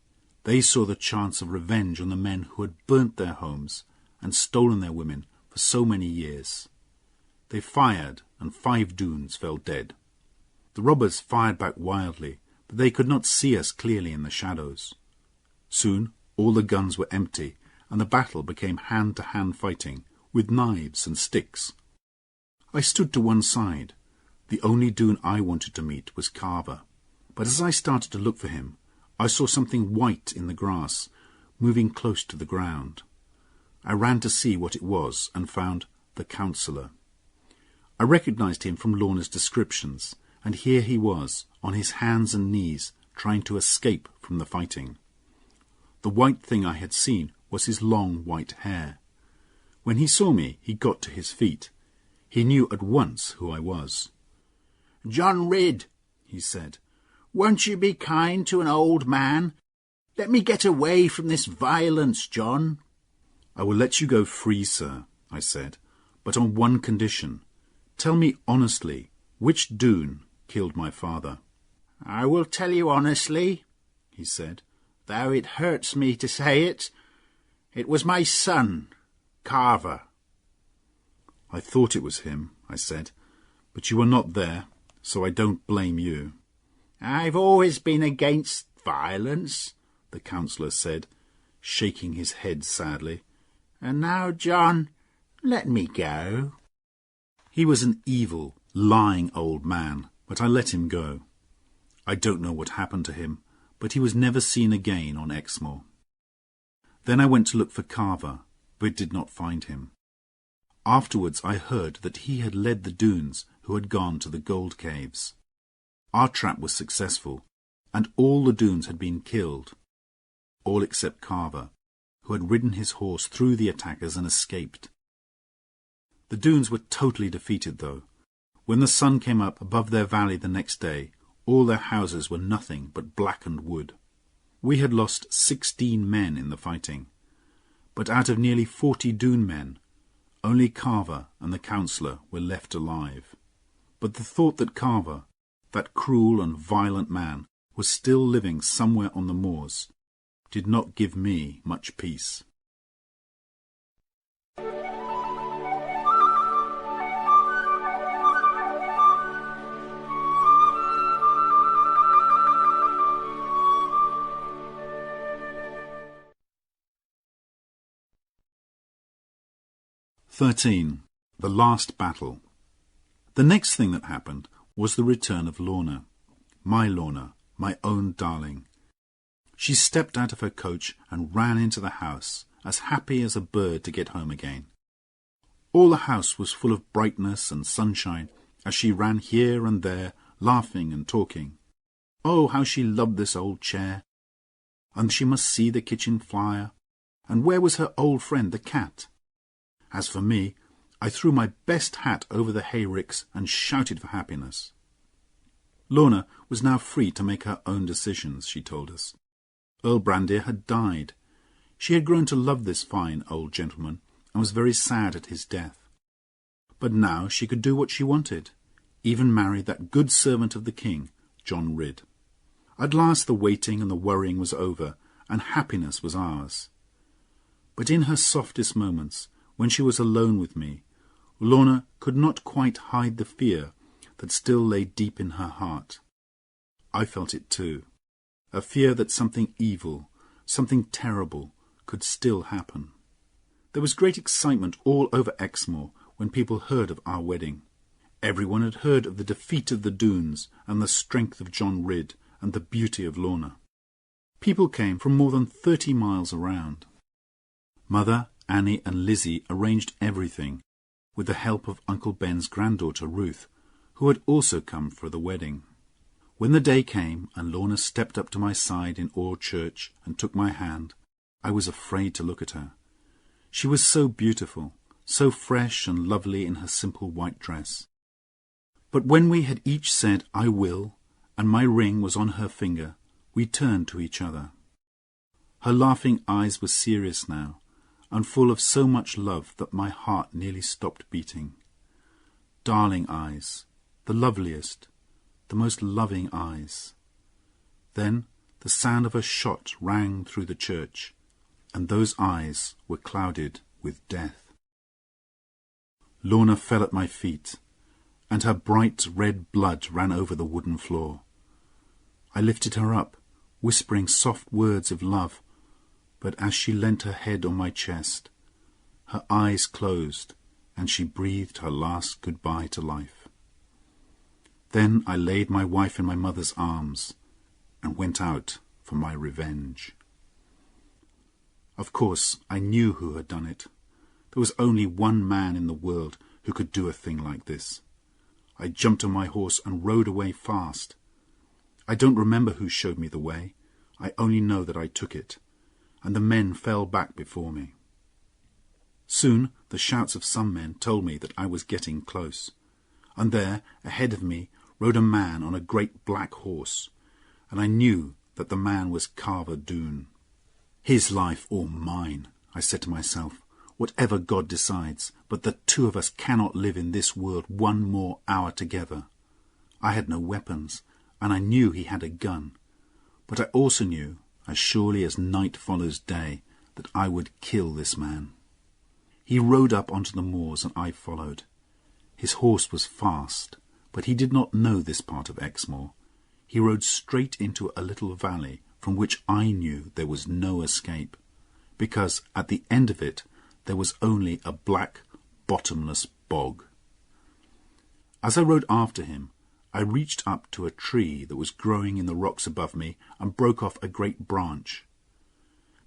They saw the chance of revenge on the men who had burnt their homes and stolen their women for so many years. They fired, and 5 Doones fell dead. The robbers fired back wildly, but they could not see us clearly in the shadows. Soon all the guns were empty, and the battle became hand-to-hand fighting, with knives and sticks. I stood to one side. The only Doone I wanted to meet was Carver, but as I started to look for him, I saw something white in the grass, moving close to the ground. I ran to see what it was, and found the counsellor. I recognized him from Lorna's descriptions, and here he was, on his hands and knees, trying to escape from the fighting. The white thing I had seen was his long white hair. When he saw me, he got to his feet. He knew at once who I was. "John Ridd," he said, "won't you be kind to an old man? Let me get away from this violence, John." "I will let you go free, sir," I said, "but on one condition. Tell me honestly, which Doone killed my father?" "I will tell you honestly," he said, "though it hurts me to say it. It was my son, Carver." "I thought it was him," I said, "but you were not there, so I don't blame you." "I've always been against violence," the counsellor said, shaking his head sadly. "And now, John, let me go." He was an evil, lying old man, but I let him go. I don't know what happened to him, but he was never seen again on Exmoor. Then I went to look for Carver, but did not find him. Afterwards I heard that he had led the Doones who had gone to the gold caves. Our trap was successful, and all the Doones had been killed, all except Carver, who had ridden his horse through the attackers and escaped. The Doones were totally defeated, though. When the sun came up above their valley the next day, all their houses were nothing but blackened wood. We had lost 16 men in the fighting, but out of nearly 40 Doone men, only Carver and the counsellor were left alive. But the thought that Carver, that cruel and violent man, was still living somewhere on the moors, did not give me much peace. "13. The Last Battle. The next thing that happened was the return of Lorna, my own darling. She stepped out of her coach and ran into the house, as happy as a bird to get home again. All the house was full of brightness and sunshine as she ran here and there, laughing and talking. Oh, how she loved this old chair! And she must see the kitchen fire. And where was her old friend, the cat? As for me, I threw my best hat over the hayricks and shouted for happiness. Lorna was now free to make her own decisions, she told us. Earl Brandir had died. She had grown to love this fine old gentleman and was very sad at his death. But now she could do what she wanted, even marry that good servant of the king, John Ridd. At last the waiting and the worrying was over, and happiness was ours. But in her softest moments, when she was alone with me, Lorna could not quite hide the fear that still lay deep in her heart. I felt it too, a fear that something evil, something terrible, could still happen. There was great excitement all over Exmoor when people heard of our wedding. Everyone had heard of the defeat of the Doones and the strength of John Ridd and the beauty of Lorna. People came from more than 30 miles around. Mother, Annie and Lizzie arranged everything, with the help of Uncle Ben's granddaughter Ruth, who had also come for the wedding. When the day came and Lorna stepped up to my side in Awe Church and took my hand, I was afraid to look at her. She was so beautiful, so fresh and lovely in her simple white dress. But when we had each said, "I will," and my ring was on her finger, we turned to each other. Her laughing eyes were serious now, and full of so much love that my heart nearly stopped beating. Darling eyes, the loveliest, the most loving eyes. Then the sound of a shot rang through the church, and those eyes were clouded with death. Lorna fell at my feet, and her bright red blood ran over the wooden floor. I lifted her up, whispering soft words of love, but as she leant her head on my chest, her eyes closed, and she breathed her last goodbye to life. Then I laid my wife in my mother's arms and went out for my revenge. Of course, I knew who had done it. There was only one man in the world who could do a thing like this, I jumped on my horse and rode away fast. I don't remember who showed me the way. I only know that I took it, and the men fell back before me. Soon the shouts of some men told me that I was getting close, and there, ahead of me, rode a man on a great black horse, and I knew that the man was Carver Doone. His life or mine, I said to myself, whatever God decides, but the two of us cannot live in this world one more hour together. I had no weapons, and I knew he had a gun, but I also knew, as surely as night follows day, that I would kill this man. He rode up onto the moors, and I followed. His horse was fast, but he did not know this part of Exmoor. He rode straight into a little valley from which I knew there was no escape, because at the end of it there was only a black, bottomless bog. As I rode after him, I reached up to a tree that was growing in the rocks above me and broke off a great branch.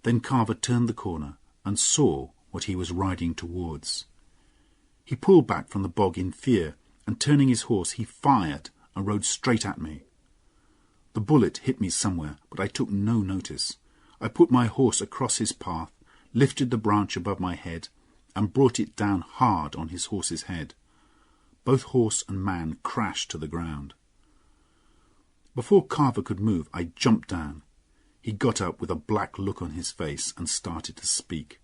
Then Carver turned the corner and saw what he was riding towards. He pulled back from the bog in fear, and turning his horse he fired and rode straight at me. The bullet hit me somewhere, but I took no notice. I put my horse across his path, lifted the branch above my head, and brought it down hard on his horse's head. Both horse and man crashed to the ground. Before Carver could move, I jumped down. He got up with a black look on his face and started to speak.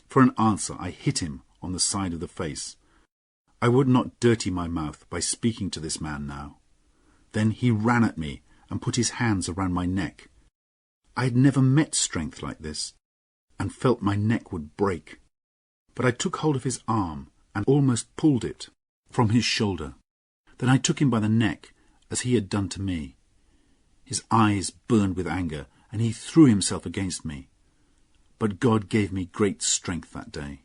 For an answer, I hit him on the side of the face. I would not dirty my mouth by speaking to this man now. Then he ran at me and put his hands around my neck. I had never met strength like this, and felt my neck would break. But I took hold of his arm and almost pulled it from his shoulder. Then I took him by the neck, as he had done to me. His eyes burned with anger, and he threw himself against me. But God gave me great strength that day.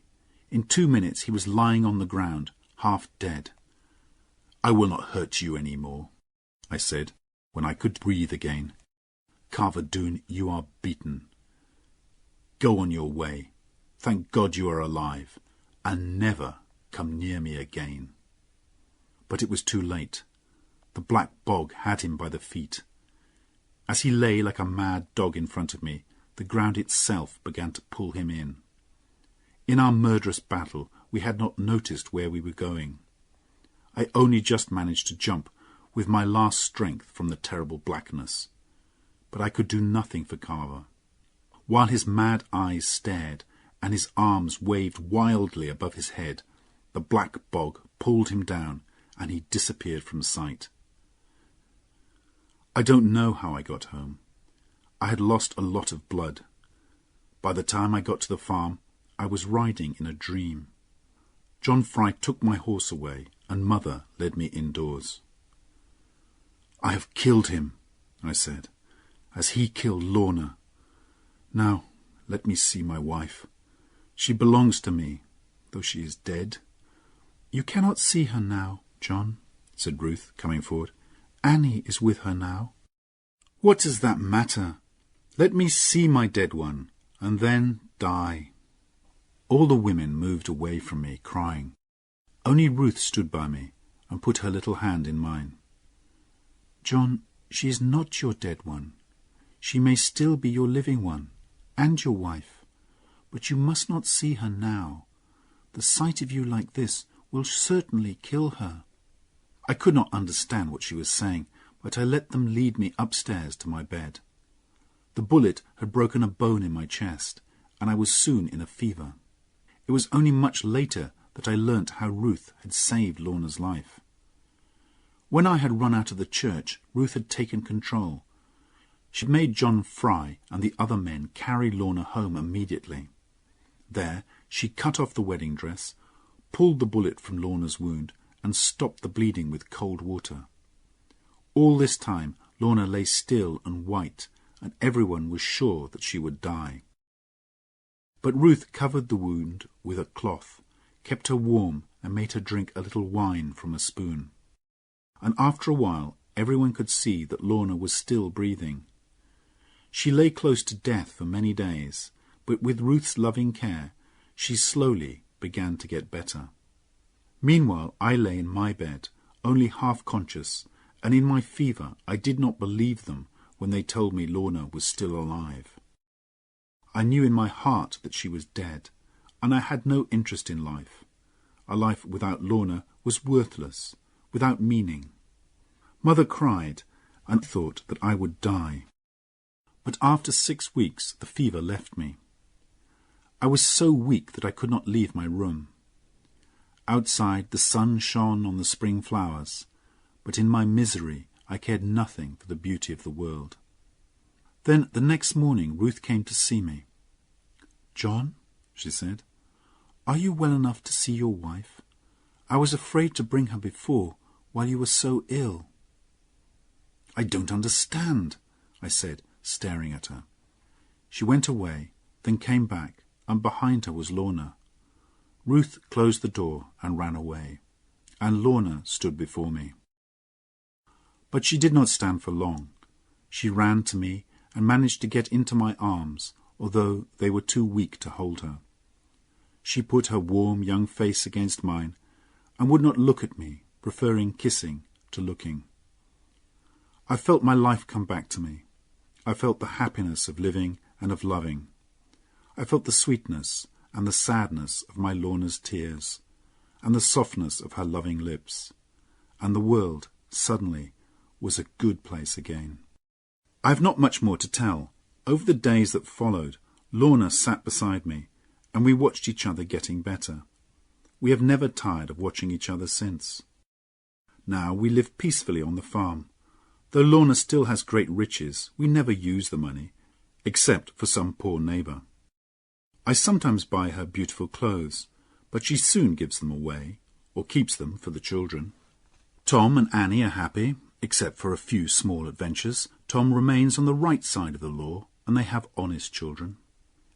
In 2 minutes he was lying on the ground, half dead. "I will not hurt you any more," I said, when I could breathe again. "Carver Doone, you are beaten. Go on your way. Thank God you are alive, and never come near me again." But it was too late. The black bog had him by the feet. As he lay like a mad dog in front of me, the ground itself began to pull him in. In our murderous battle, we had not noticed where we were going. I only just managed to jump with my last strength from the terrible blackness. But I could do nothing for Carver. While his mad eyes stared and his arms waved wildly above his head, the black bog pulled him down and he disappeared from sight. I don't know how I got home. I had lost a lot of blood. By the time I got to the farm, I was riding in a dream. John Fry took my horse away, and Mother led me indoors. "I have killed him," I said, "as he killed Lorna. Now let me see my wife. She belongs to me, though she is dead." "You cannot see her now, John," said Ruth, coming forward. "Annie is with her now." "What does that matter? Let me see my dead one, and then die." All the women moved away from me, crying. Only Ruth stood by me and put her little hand in mine. "John, she is not your dead one. She may still be your living one, and your wife. But you must not see her now. The sight of you like this will certainly kill her." I could not understand what she was saying, but I let them lead me upstairs to my bed. The bullet had broken a bone in my chest, and I was soon in a fever. It was only much later that I learnt how Ruth had saved Lorna's life. When I had run out of the church, Ruth had taken control. She had made John Fry and the other men carry Lorna home immediately. There she cut off the wedding dress, pulled the bullet from Lorna's wound, and stopped the bleeding with cold water. All this time Lorna lay still and white, and everyone was sure that she would die. But Ruth covered the wound with a cloth, kept her warm, and made her drink a little wine from a spoon. And after a while everyone could see that Lorna was still breathing. She lay close to death for many days, but with Ruth's loving care she slowly began to get better. Meanwhile I lay in my bed, only half conscious, and in my fever I did not believe them when they told me Lorna was still alive. I knew in my heart that she was dead, and I had no interest in life. A life without Lorna was worthless, without meaning. Mother cried, and thought that I would die. But after 6 weeks the fever left me. I was so weak that I could not leave my room. Outside the sun shone on the spring flowers, but in my misery I cared nothing for the beauty of the world. Then the next morning Ruth came to see me. "John," she said, "are you well enough to see your wife? I was afraid to bring her before while you were so ill." "I don't understand," I said, staring at her. She went away, then came back, and behind her was Lorna. Ruth closed the door and ran away, and Lorna stood before me. But she did not stand for long. She ran to me and managed to get into my arms, although they were too weak to hold her. She put her warm young face against mine and would not look at me, preferring kissing to looking. I felt my life come back to me. I felt the happiness of living and of loving. I felt the sweetness and the sadness of my Lorna's tears, and the softness of her loving lips, and the world, suddenly, was a good place again. I have not much more to tell. Over the days that followed, Lorna sat beside me, and we watched each other getting better. We have never tired of watching each other since. Now we live peacefully on the farm. Though Lorna still has great riches, we never use the money, except for some poor neighbour. I sometimes buy her beautiful clothes, but she soon gives them away, or keeps them for the children. Tom and Annie are happy, except for a few small adventures. Tom remains on the right side of the law, and they have honest children.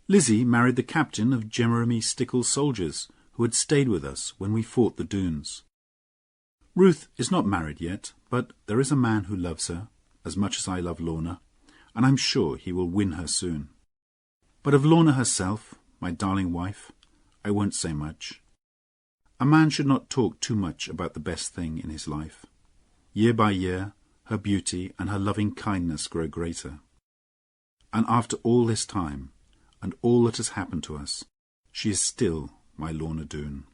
Lizzie married the captain of Jeremy Stickle's soldiers, who had stayed with us when we fought the Doones. Ruth is not married yet, but there is a man who loves her, as much as I love Lorna, and I'm sure he will win her soon. But of Lorna herself, my darling wife, I won't say much. A man should not talk too much about the best thing in his life. Year by year, her beauty and her loving kindness grow greater. And after all this time, and all that has happened to us, she is still my Lorna Doone.